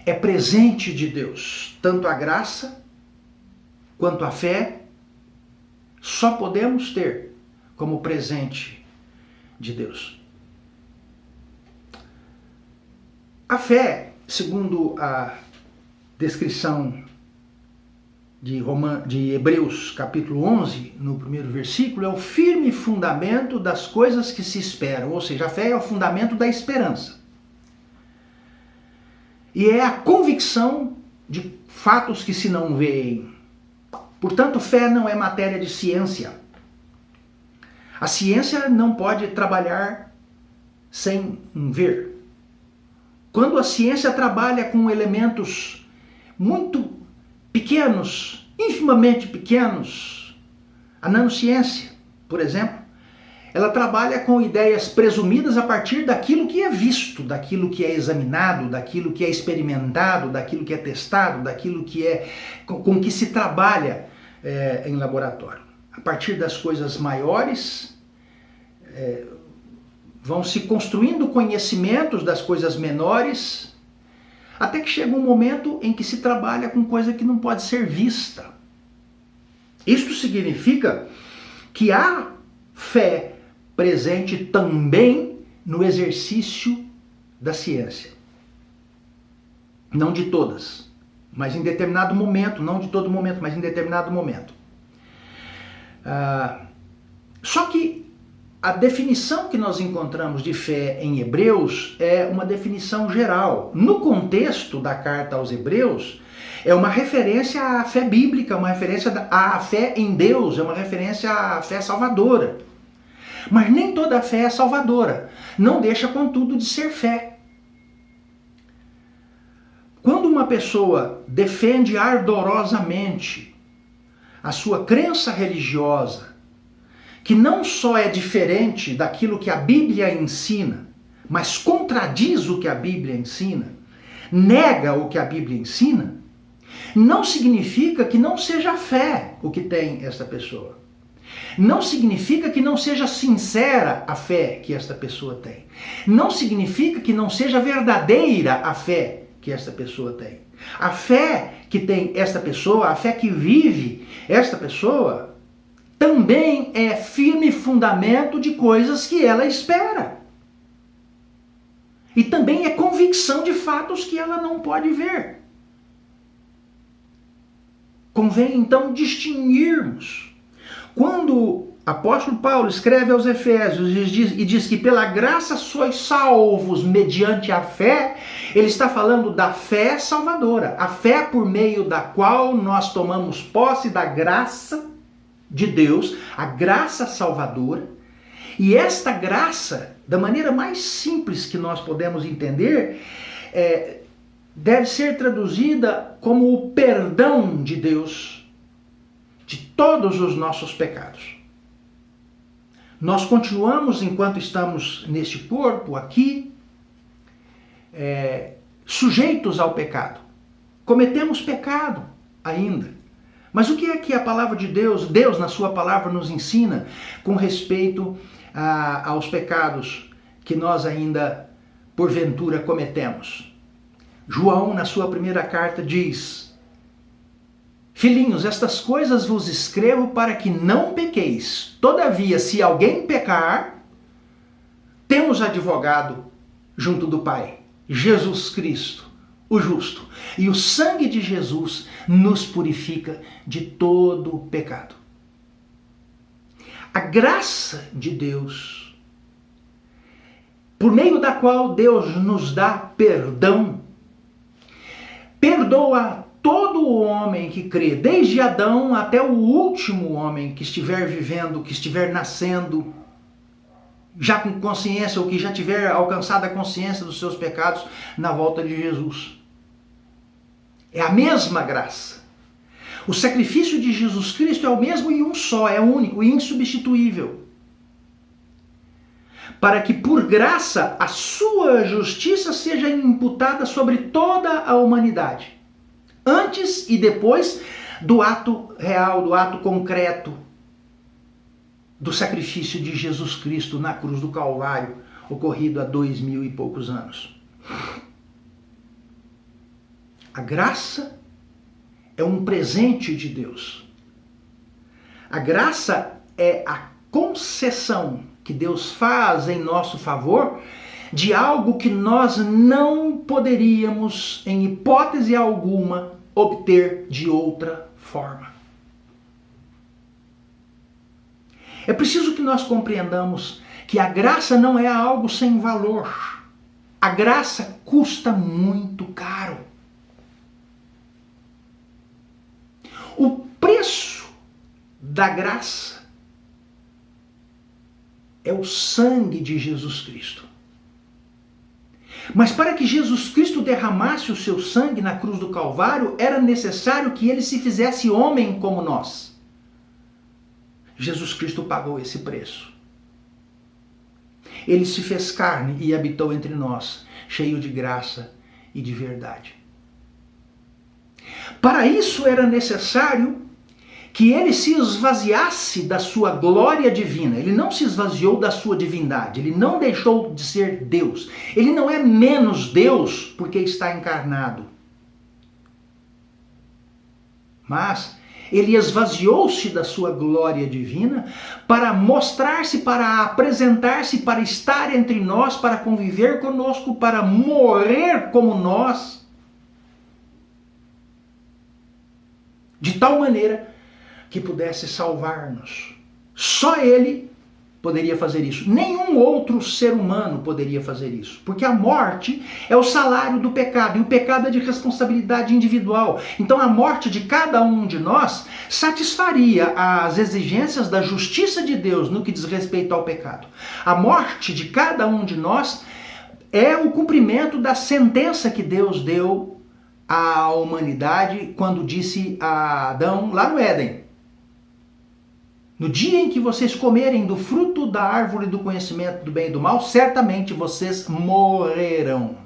É presente de Deus, tanto a graça quanto a fé, só podemos ter como presente de Deus. A fé, segundo a descrição de Hebreus capítulo 11, no primeiro versículo, é o firme fundamento das coisas que se esperam, ou seja, a fé é o fundamento da esperança. E é a convicção de fatos que se não veem. Portanto, fé não é matéria de ciência. A ciência não pode trabalhar sem ver. Quando a ciência trabalha com elementos muito pequenos, infimamente pequenos, a nanociência, por exemplo, ela trabalha com ideias presumidas a partir daquilo que é visto, daquilo que é examinado, daquilo que é experimentado, daquilo que é testado, daquilo que é com que se trabalha em laboratório. A partir das coisas maiores, vão se construindo conhecimentos das coisas menores, até que chega um momento em que se trabalha com coisa que não pode ser vista. Isto significa que há fé presente também no exercício da ciência. Não de todas, mas em determinado momento, não de todo momento, mas em determinado momento. Só que a definição que nós encontramos de fé em Hebreus é uma definição geral. No contexto da carta aos Hebreus, é uma referência à fé bíblica, uma referência à fé em Deus, é uma referência à fé salvadora. Mas nem toda fé é salvadora. Não deixa, contudo, de ser fé. Quando uma pessoa defende ardorosamente a sua crença religiosa, que não só é diferente daquilo que a Bíblia ensina, mas contradiz o que a Bíblia ensina, nega o que a Bíblia ensina, não significa que não seja fé o que tem esta pessoa. Não significa que não seja sincera a fé que esta pessoa tem. Não significa que não seja verdadeira a fé que esta pessoa tem. A fé que tem esta pessoa, a fé que vive esta pessoa, também é firme fundamento de coisas que ela espera. E também é convicção de fatos que ela não pode ver. Convém então distinguirmos. Quando o apóstolo Paulo escreve aos Efésios e diz que pela graça sois salvos mediante a fé, ele está falando da fé salvadora, a fé por meio da qual nós tomamos posse da graça de Deus, a graça salvadora, e esta graça, da maneira mais simples que nós podemos entender, deve ser traduzida como o perdão de Deus de todos os nossos pecados. Nós continuamos, enquanto estamos neste corpo aqui, sujeitos ao pecado. Cometemos pecado ainda. Mas o que é que a palavra de Deus, Deus na sua palavra nos ensina com respeito aos pecados que nós ainda, porventura, cometemos? João, na sua primeira carta, diz: Filhinhos, estas coisas vos escrevo para que não pequeis. Todavia, se alguém pecar, temos advogado junto do Pai, Jesus Cristo, o justo. E o sangue de Jesus nos purifica de todo pecado. A graça de Deus, por meio da qual Deus nos dá perdão, perdoa todo o homem que crê, desde Adão até o último homem que estiver vivendo, que estiver nascendo, já com consciência ou que já tiver alcançado a consciência dos seus pecados na volta de Jesus. É a mesma graça. O sacrifício de Jesus Cristo é o mesmo e um só, é único e insubstituível. Para que por graça a sua justiça seja imputada sobre toda a humanidade. Antes e depois do ato real, do ato concreto do sacrifício de Jesus Cristo na cruz do Calvário, ocorrido há 2000 e poucos anos. A graça é um presente de Deus. A graça é a concessão que Deus faz em nosso favor de algo que nós não poderíamos, em hipótese alguma, obter de outra forma. É preciso que nós compreendamos que a graça não é algo sem valor. A graça custa muito caro. O preço da graça é o sangue de Jesus Cristo. Mas para que Jesus Cristo derramasse o seu sangue na cruz do Calvário, era necessário que ele se fizesse homem como nós. Jesus Cristo pagou esse preço. Ele se fez carne e habitou entre nós, cheio de graça e de verdade. Para isso era necessário que ele se esvaziasse da sua glória divina. Ele não se esvaziou da sua divindade, ele não deixou de ser Deus. Ele não é menos Deus porque está encarnado. Mas ele esvaziou-se da sua glória divina para mostrar-se, para apresentar-se, para estar entre nós, para conviver conosco, para morrer como nós, de tal maneira que pudesse salvar-nos. Só ele poderia fazer isso. Nenhum outro ser humano poderia fazer isso. Porque a morte é o salário do pecado. E o pecado é de responsabilidade individual. Então a morte de cada um de nós satisfaria as exigências da justiça de Deus no que diz respeito ao pecado. A morte de cada um de nós é o cumprimento da sentença que Deus deu à humanidade quando disse a Adão lá no Éden: no dia em que vocês comerem do fruto da árvore do conhecimento do bem e do mal, certamente vocês morrerão.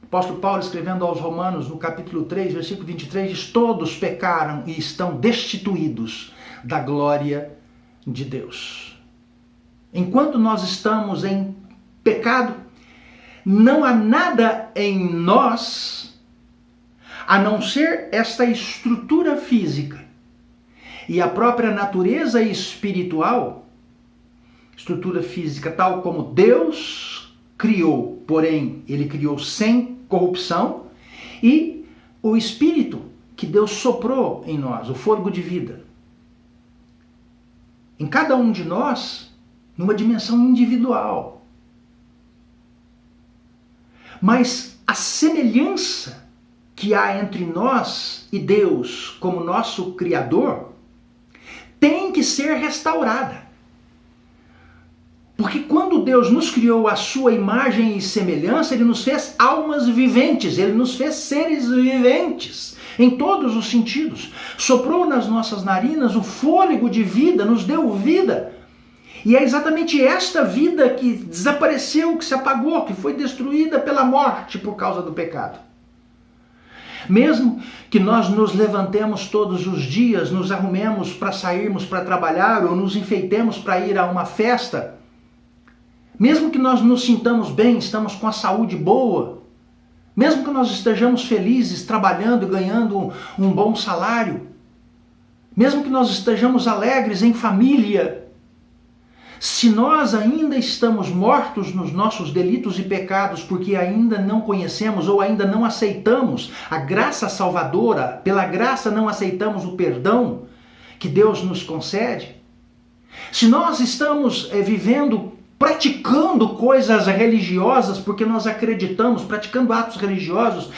O apóstolo Paulo, escrevendo aos Romanos, no capítulo 3, versículo 23, diz: todos pecaram e estão destituídos da glória de Deus. Enquanto nós estamos em pecado, não há nada em nós a não ser esta estrutura física e a própria natureza espiritual, estrutura física tal como Deus criou, porém ele criou sem corrupção, e o espírito que Deus soprou em nós, o fôlego de vida. Em cada um de nós, numa dimensão individual. Mas a semelhança que há entre nós e Deus como nosso Criador tem que ser restaurada. Porque quando Deus nos criou à sua imagem e semelhança, Ele nos fez almas viventes, Ele nos fez seres viventes, em todos os sentidos. Soprou nas nossas narinas o fôlego de vida, nos deu vida. E é exatamente esta vida que desapareceu, que se apagou, que foi destruída pela morte por causa do pecado. Mesmo que nós nos levantemos todos os dias, nos arrumemos para sairmos para trabalhar ou nos enfeitemos para ir a uma festa, mesmo que nós nos sintamos bem, estamos com a saúde boa, mesmo que nós estejamos felizes trabalhando e ganhando um bom salário, mesmo que nós estejamos alegres em família, se nós ainda estamos mortos nos nossos delitos e pecados porque ainda não conhecemos ou ainda não aceitamos a graça salvadora, pela graça não aceitamos o perdão que Deus nos concede, se nós estamos vivendo, praticando coisas religiosas porque nós acreditamos, praticando atos religiosos,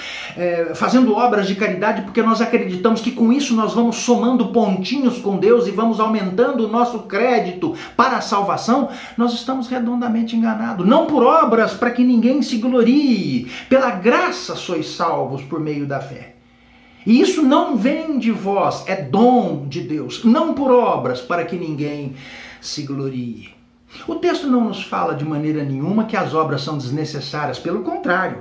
fazendo obras de caridade porque nós acreditamos que com isso nós vamos somando pontinhos com Deus e vamos aumentando o nosso crédito para a salvação, nós estamos redondamente enganados. Não por obras para que ninguém se glorie, pela graça sois salvos por meio da fé. E isso não vem de vós, é dom de Deus, não por obras para que ninguém se glorie. O texto não nos fala de maneira nenhuma que as obras são desnecessárias, pelo contrário.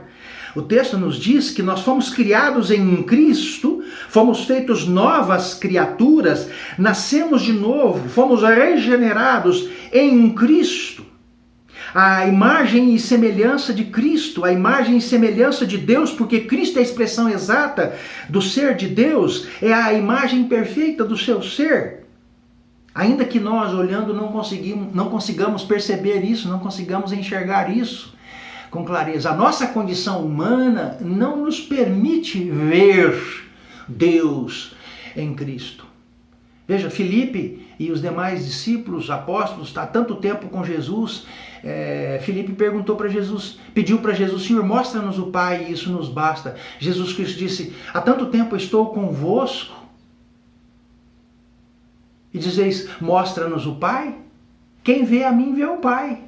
O texto nos diz que nós fomos criados em Cristo, fomos feitos novas criaturas, nascemos de novo, fomos regenerados em Cristo. A imagem e semelhança de Cristo, a imagem e semelhança de Deus, porque Cristo é a expressão exata do ser de Deus, é a imagem perfeita do seu ser. Ainda que nós, olhando, não consigamos perceber isso, não consigamos enxergar isso com clareza. A nossa condição humana não nos permite ver Deus em Cristo. Veja, Filipe e os demais discípulos, apóstolos, há tanto tempo com Jesus, Filipe perguntou para Jesus, pediu para Jesus, Senhor, mostra-nos o Pai e isso nos basta. Jesus Cristo disse, há tanto tempo estou convosco, e dizeis, mostra-nos o Pai? Quem vê a mim vê o Pai.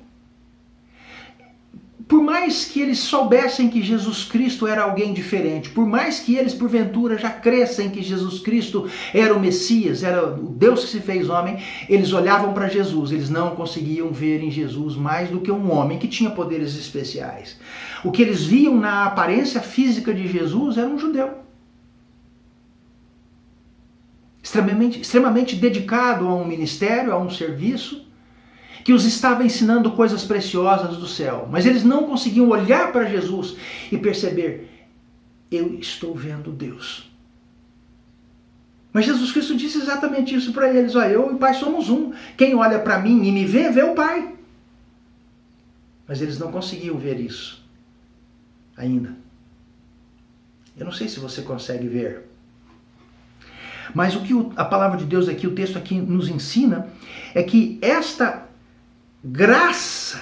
Por mais que eles soubessem que Jesus Cristo era alguém diferente, por mais que eles porventura já crescem que Jesus Cristo era o Messias, era o Deus que se fez homem, eles olhavam para Jesus, eles não conseguiam ver em Jesus mais do que um homem que tinha poderes especiais. O que eles viam na aparência física de Jesus era um judeu. Extremamente dedicado a um ministério, a um serviço, que os estava ensinando coisas preciosas do céu. Mas eles não conseguiam olhar para Jesus e perceber, eu estou vendo Deus. Mas Jesus Cristo disse exatamente isso para eles, olha, eu e o Pai somos um. Quem olha para mim e me vê, vê o Pai. Mas eles não conseguiam ver isso ainda. Eu não sei se você consegue ver. Mas o que a palavra de Deus aqui, o texto aqui nos ensina, é que esta graça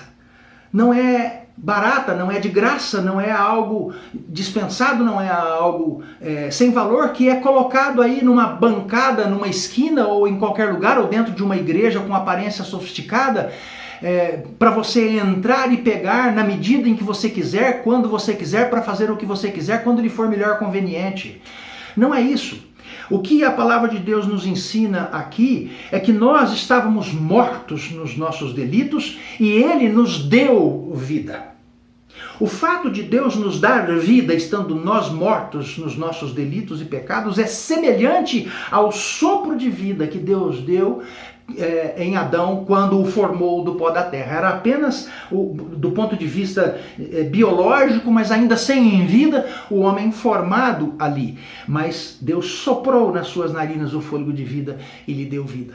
não é barata, não é de graça, não é algo dispensado, não é algo sem valor, que é colocado aí numa bancada, numa esquina ou em qualquer lugar, ou dentro de uma igreja com aparência sofisticada, para você entrar e pegar na medida em que você quiser, quando você quiser, para fazer o que você quiser, quando lhe for melhor conveniente. Não é isso. O que a palavra de Deus nos ensina aqui é que nós estávamos mortos nos nossos delitos e Ele nos deu vida. O fato de Deus nos dar vida, estando nós mortos nos nossos delitos e pecados, é semelhante ao sopro de vida que Deus deu em Adão quando o formou do pó da terra. Era apenas, do ponto de vista biológico, mas ainda sem vida, o homem formado ali. Mas Deus soprou nas suas narinas o fôlego de vida e lhe deu vida.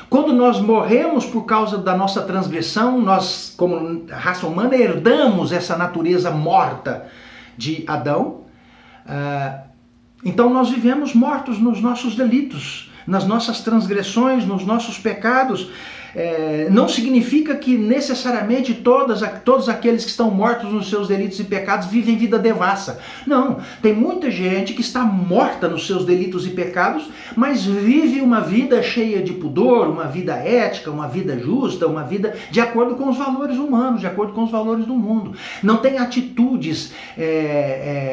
Quando nós morremos por causa da nossa transgressão, nós, como raça humana, herdamos essa natureza morta de Adão. Então nós vivemos mortos nos nossos delitos, nas nossas transgressões, nos nossos pecados, não significa que necessariamente todos aqueles que estão mortos nos seus delitos e pecados vivem vida devassa. Não, tem muita gente que está morta nos seus delitos e pecados, mas vive uma vida cheia de pudor, uma vida ética, uma vida justa, uma vida de acordo com os valores humanos, de acordo com os valores do mundo. Não tem atitudes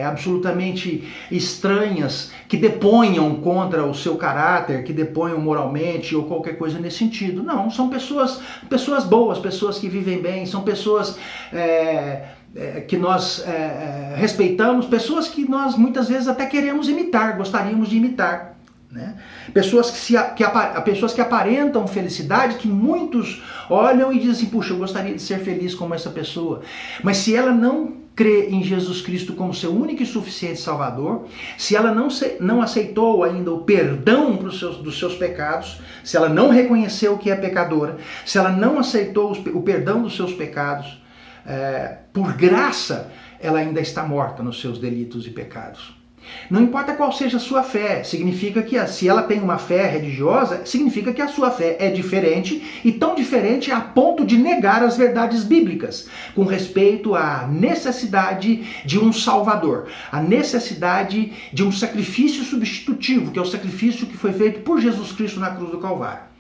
absolutamente estranhas que deponham contra o seu caráter, que deponham moralmente ou qualquer coisa nesse sentido. Não, são pessoas boas, pessoas que vivem bem, são pessoas que nós respeitamos, pessoas que nós muitas vezes até queremos imitar, gostaríamos de imitar. Né? Pessoas que aparentam felicidade, que muitos olham e dizem assim, puxa, eu gostaria de ser feliz como essa pessoa. Mas se ela não crê em Jesus Cristo como seu único e suficiente Salvador, se ela não aceitou ainda o perdão dos seus pecados, se ela não reconheceu que é pecadora, se ela não aceitou o perdão dos seus pecados, por graça, ela ainda está morta nos seus delitos e pecados. Não importa qual seja a sua fé, significa que se ela tem uma fé religiosa, significa que a sua fé é diferente, e tão diferente a ponto de negar as verdades bíblicas, com respeito à necessidade de um Salvador, a necessidade de um sacrifício substitutivo, que é o sacrifício que foi feito por Jesus Cristo na cruz do Calvário.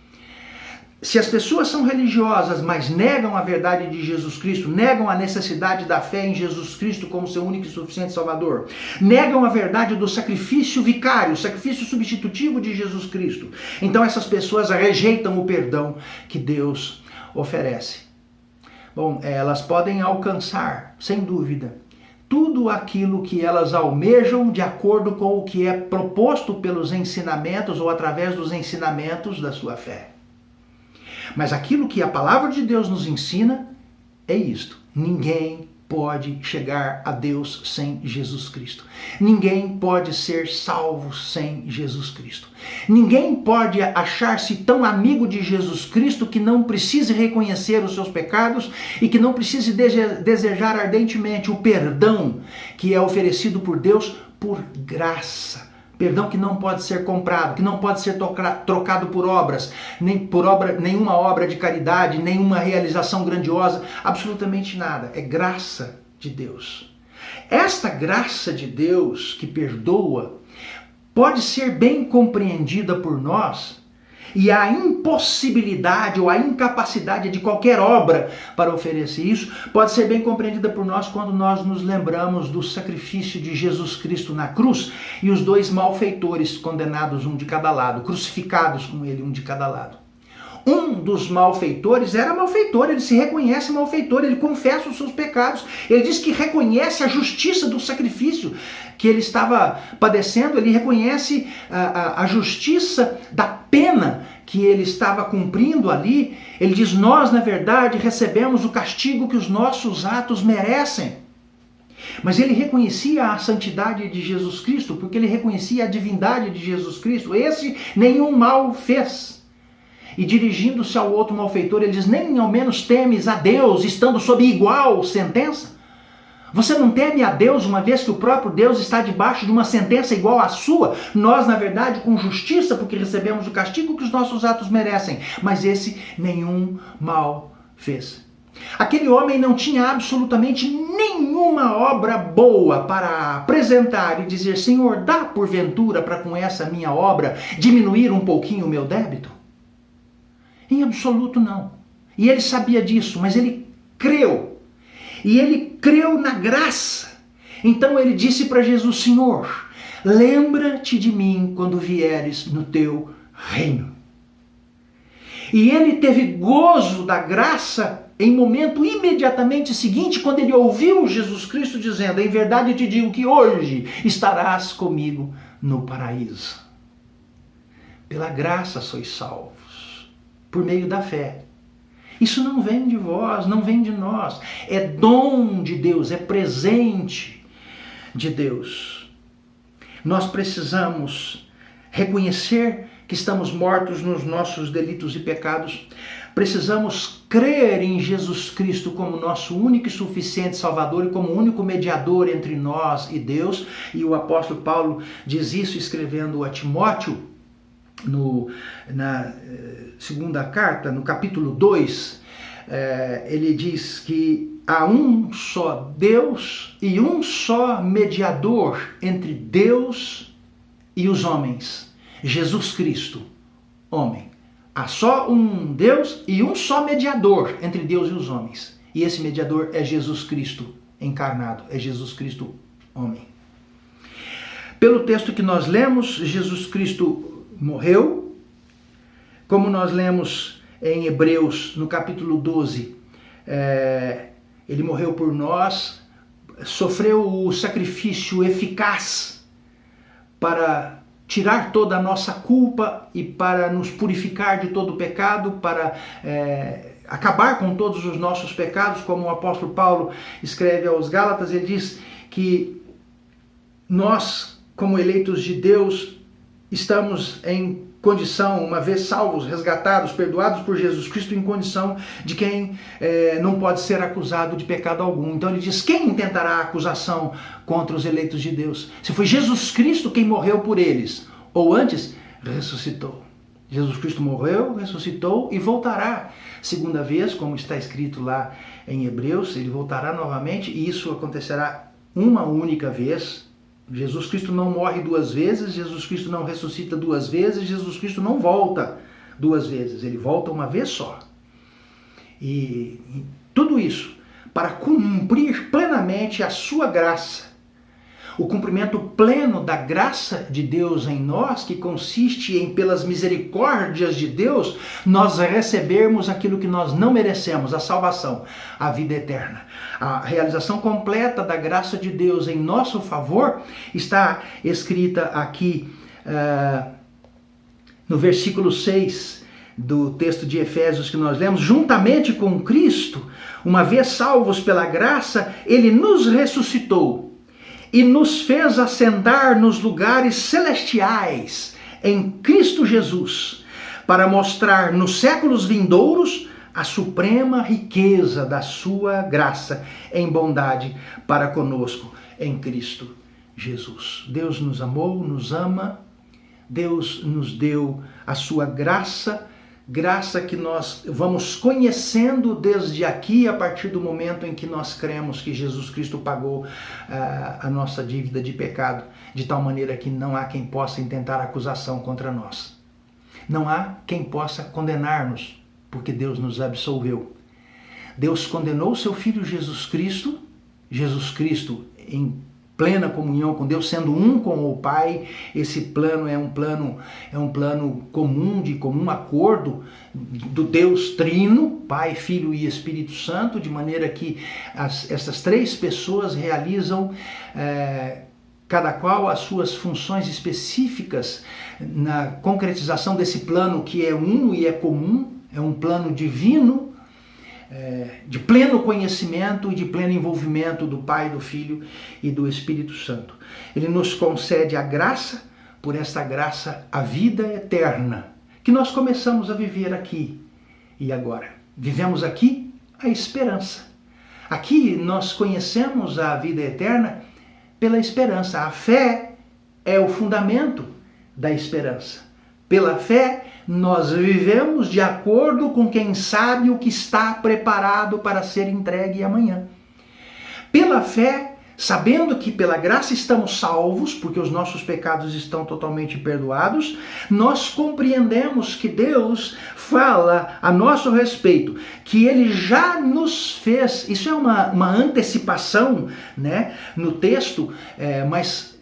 Se as pessoas são religiosas, mas negam a verdade de Jesus Cristo, negam a necessidade da fé em Jesus Cristo como seu único e suficiente Salvador, negam a verdade do sacrifício vicário, o sacrifício substitutivo de Jesus Cristo, então essas pessoas rejeitam o perdão que Deus oferece. Bom, elas podem alcançar, sem dúvida, tudo aquilo que elas almejam de acordo com o que é proposto pelos ensinamentos ou através dos ensinamentos da sua fé. Mas aquilo que a palavra de Deus nos ensina é isto: ninguém pode chegar a Deus sem Jesus Cristo. Ninguém pode ser salvo sem Jesus Cristo. Ninguém pode achar-se tão amigo de Jesus Cristo que não precise reconhecer os seus pecados e que não precise desejar ardentemente o perdão que é oferecido por Deus por graça. Perdão que não pode ser comprado, que não pode ser trocado por obras, nenhuma obra de caridade, nenhuma realização grandiosa, absolutamente nada. É graça de Deus. Esta graça de Deus que perdoa pode ser bem compreendida por nós, e a impossibilidade ou a incapacidade de qualquer obra para oferecer isso pode ser bem compreendida por nós quando nós nos lembramos do sacrifício de Jesus Cristo na cruz e os dois malfeitores condenados um de cada lado, crucificados com ele um de cada lado. Um dos malfeitores era malfeitor, ele se reconhece malfeitor, ele confessa os seus pecados, ele diz que reconhece a justiça do sacrifício que ele estava padecendo, ele reconhece a justiça da pena que ele estava cumprindo ali. Ele diz, nós na verdade recebemos o castigo que os nossos atos merecem. Mas ele reconhecia a santidade de Jesus Cristo, porque ele reconhecia a divindade de Jesus Cristo. Esse nenhum mal fez. E dirigindo-se ao outro malfeitor, ele diz, nem ao menos temes a Deus, estando sob igual sentença? Você não teme a Deus, uma vez que o próprio Deus está debaixo de uma sentença igual à sua? Nós, na verdade, com justiça, porque recebemos o castigo que os nossos atos merecem. Mas esse nenhum mal fez. Aquele homem não tinha absolutamente nenhuma obra boa para apresentar e dizer, Senhor, dá porventura para com essa minha obra diminuir um pouquinho o meu débito? Em absoluto não. E ele sabia disso, mas ele creu. E ele creu na graça. Então ele disse para Jesus, Senhor, lembra-te de mim quando vieres no teu reino. E ele teve gozo da graça em momento imediatamente seguinte, quando ele ouviu Jesus Cristo dizendo, em verdade te digo que hoje estarás comigo no paraíso. Pela graça sois salvos, por meio da fé. Isso não vem de vós, não vem de nós. É dom de Deus, é presente de Deus. Nós precisamos reconhecer que estamos mortos nos nossos delitos e pecados. Precisamos crer em Jesus Cristo como nosso único e suficiente Salvador e como único mediador entre nós e Deus. E o apóstolo Paulo diz isso escrevendo a Timóteo. na segunda carta, no capítulo 2, ele diz que há um só Deus e um só mediador entre Deus e os homens, Jesus Cristo, homem. Há só um Deus e um só mediador entre Deus e os homens. E esse mediador é Jesus Cristo encarnado, é Jesus Cristo homem. Pelo texto que nós lemos, Jesus Cristo morreu, como nós lemos em Hebreus, no capítulo 12, ele morreu por nós, sofreu o sacrifício eficaz para tirar toda a nossa culpa e para nos purificar de todo o pecado, para acabar com todos os nossos pecados, como o apóstolo Paulo escreve aos Gálatas. Ele diz que nós, como eleitos de Deus, estamos em condição, uma vez salvos, resgatados, perdoados por Jesus Cristo, em condição de quem não pode ser acusado de pecado algum. Então ele diz: quem intentará acusação contra os eleitos de Deus? Se foi Jesus Cristo quem morreu por eles, ou antes, ressuscitou. Jesus Cristo morreu, ressuscitou e voltará segunda vez, como está escrito lá em Hebreus. Ele voltará novamente e isso acontecerá uma única vez. Jesus Cristo não morre duas vezes, Jesus Cristo não ressuscita duas vezes, Jesus Cristo não volta duas vezes, ele volta uma vez só. E tudo isso para cumprir plenamente a sua graça, o cumprimento pleno da graça de Deus em nós, que consiste em, pelas misericórdias de Deus, nós recebermos aquilo que nós não merecemos, a salvação, a vida eterna. A realização completa da graça de Deus em nosso favor está escrita aqui no versículo 6 do texto de Efésios que nós lemos: juntamente com Cristo, uma vez salvos pela graça, ele nos ressuscitou e nos fez assentar nos lugares celestiais em Cristo Jesus, para mostrar nos séculos vindouros a suprema riqueza da sua graça em bondade para conosco em Cristo Jesus. Deus nos amou, nos ama, Deus nos deu a sua graça, graça que nós vamos conhecendo desde aqui, a partir do momento em que nós cremos que Jesus Cristo pagou a nossa dívida de pecado, de tal maneira que não há quem possa intentar acusação contra nós. Não há quem possa condenar-nos, porque Deus nos absolveu. Deus condenou seu Filho Jesus Cristo em plena comunhão com Deus, sendo um com o Pai. Esse plano é um plano comum, de comum acordo do Deus Trino, Pai, Filho e Espírito Santo, de maneira que essas três pessoas realizam cada qual as suas funções específicas na concretização desse plano que é uno e é comum, é um plano divino, de pleno conhecimento e de pleno envolvimento do Pai, do Filho e do Espírito Santo. Ele nos concede a graça, por esta graça a vida eterna, que nós começamos a viver aqui e agora. Vivemos aqui a esperança. Aqui nós conhecemos a vida eterna pela esperança. A fé é o fundamento da esperança. Pela fé, nós vivemos de acordo com quem sabe o que está preparado para ser entregue amanhã. Pela fé, sabendo que pela graça estamos salvos, porque os nossos pecados estão totalmente perdoados, nós compreendemos que Deus fala a nosso respeito, que Ele já nos fez. Isso é uma antecipação, né, no texto, mas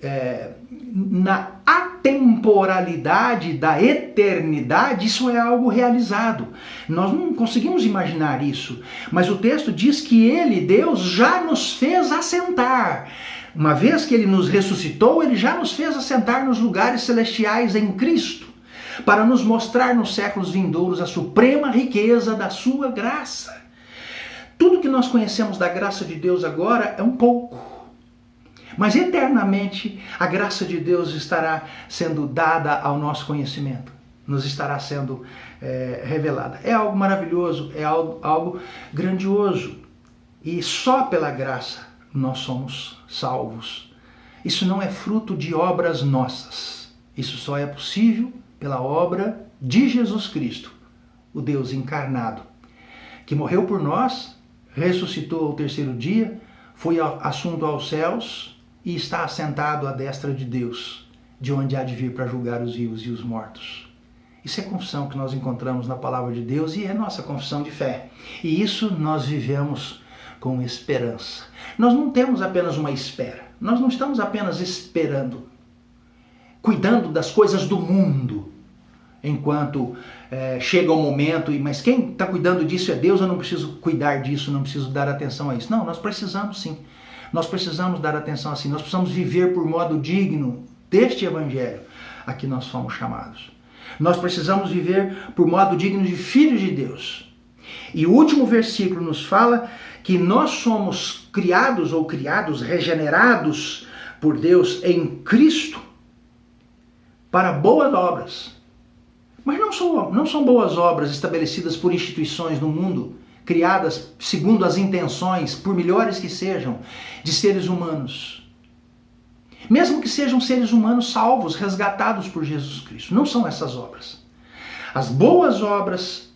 na atemporalidade da eternidade, isso é algo realizado. Nós não conseguimos imaginar isso, mas o texto diz que Ele, Deus, já nos fez assentar. Uma vez que Ele nos ressuscitou, Ele já nos fez assentar nos lugares celestiais em Cristo, para nos mostrar nos séculos vindouros a suprema riqueza da sua graça. Tudo que nós conhecemos da graça de Deus agora é um pouco. Mas eternamente a graça de Deus estará sendo dada ao nosso conhecimento, nos estará sendo revelada. É algo maravilhoso, é algo grandioso. E só pela graça nós somos salvos. Isso não é fruto de obras nossas. Isso só é possível pela obra de Jesus Cristo, o Deus encarnado, que morreu por nós, ressuscitou ao terceiro dia, foi assunto aos céus e está assentado à destra de Deus, de onde há de vir para julgar os vivos e os mortos. Isso é a confissão que nós encontramos na palavra de Deus e é nossa confissão de fé. E isso nós vivemos com esperança. Nós não temos apenas uma espera. Nós não estamos apenas esperando, cuidando das coisas do mundo, enquanto chega o momento, mas quem está cuidando disso é Deus, eu não preciso cuidar disso, não preciso dar atenção a isso. Não, nós precisamos sim. Nós precisamos dar atenção assim. Nós precisamos viver por modo digno deste evangelho a que nós fomos chamados. Nós precisamos viver por modo digno de filhos de Deus. E o último versículo nos fala que nós somos criados ou criados, regenerados por Deus em Cristo para boas obras. Mas não são boas obras estabelecidas por instituições no mundo, criadas segundo as intenções, por melhores que sejam, de seres humanos. Mesmo que sejam seres humanos salvos, resgatados por Jesus Cristo. Não são essas obras. As boas obras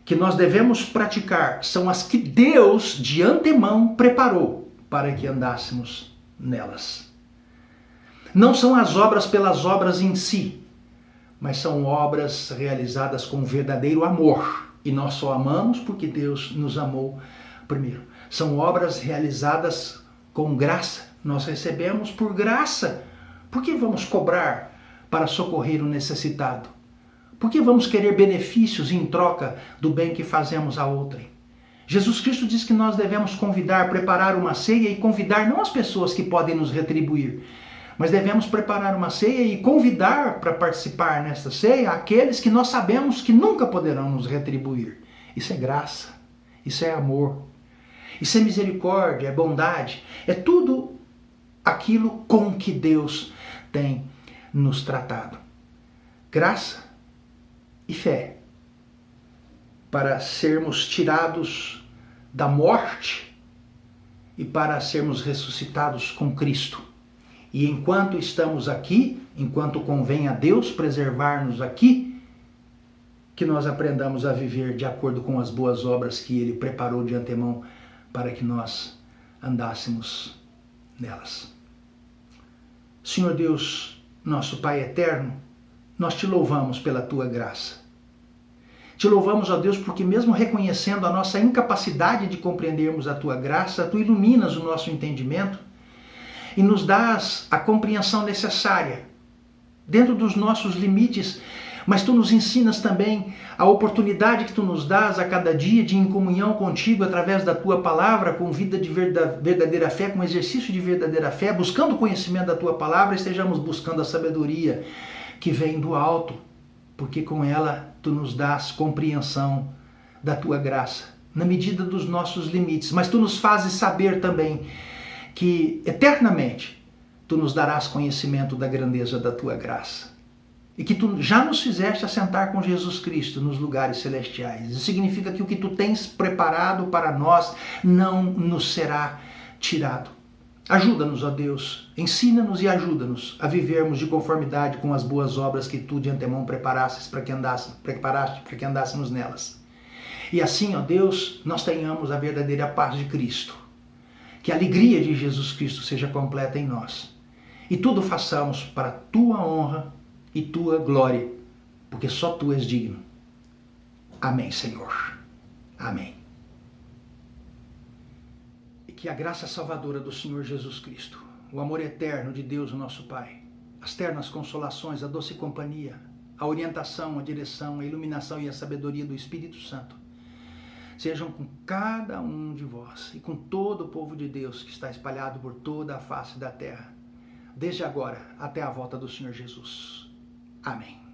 que nós devemos praticar são as que Deus de antemão preparou para que andássemos nelas. Não são as obras pelas obras em si, mas são obras realizadas com verdadeiro amor. E nós só amamos porque Deus nos amou primeiro. São obras realizadas com graça. Nós recebemos por graça. Por que vamos cobrar para socorrer o necessitado? Por que vamos querer benefícios em troca do bem que fazemos a outrem? Jesus Cristo diz que nós devemos convidar, preparar uma ceia e convidar não as pessoas que podem nos retribuir, mas devemos preparar uma ceia e convidar para participar nesta ceia aqueles que nós sabemos que nunca poderão nos retribuir. Isso é graça, isso é amor, isso é misericórdia, é bondade, é tudo aquilo com que Deus tem nos tratado. Graça e fé para sermos tirados da morte e para sermos ressuscitados com Cristo. E enquanto estamos aqui, enquanto convém a Deus preservar-nos aqui, que nós aprendamos a viver de acordo com as boas obras que Ele preparou de antemão para que nós andássemos nelas. Senhor Deus, nosso Pai eterno, nós te louvamos pela Tua graça. Te louvamos, ó Deus, porque mesmo reconhecendo a nossa incapacidade de compreendermos a Tua graça, Tu iluminas o nosso entendimento e nos dás a compreensão necessária, dentro dos nossos limites, mas Tu nos ensinas também a oportunidade que Tu nos dás a cada dia de ir em comunhão contigo através da Tua palavra, com vida de verdadeira fé, com exercício de verdadeira fé, buscando o conhecimento da Tua palavra, estejamos buscando a sabedoria que vem do alto, porque com ela Tu nos dás compreensão da Tua graça, na medida dos nossos limites, mas Tu nos fazes saber também que eternamente Tu nos darás conhecimento da grandeza da Tua graça. E que Tu já nos fizeste assentar com Jesus Cristo nos lugares celestiais. Isso significa que o que Tu tens preparado para nós não nos será tirado. Ajuda-nos, ó Deus, ensina-nos e ajuda-nos a vivermos de conformidade com as boas obras que Tu de antemão preparaste para que andássemos nelas. E assim, ó Deus, nós tenhamos a verdadeira paz de Cristo. Que a alegria de Jesus Cristo seja completa em nós. E tudo façamos para a Tua honra e Tua glória, porque só Tu és digno. Amém, Senhor. Amém. E que a graça salvadora do Senhor Jesus Cristo, o amor eterno de Deus, o nosso Pai, as ternas consolações, a doce companhia, a orientação, a direção, a iluminação e a sabedoria do Espírito Santo, sejam com cada um de vós e com todo o povo de Deus que está espalhado por toda a face da terra, desde agora até a volta do Senhor Jesus. Amém.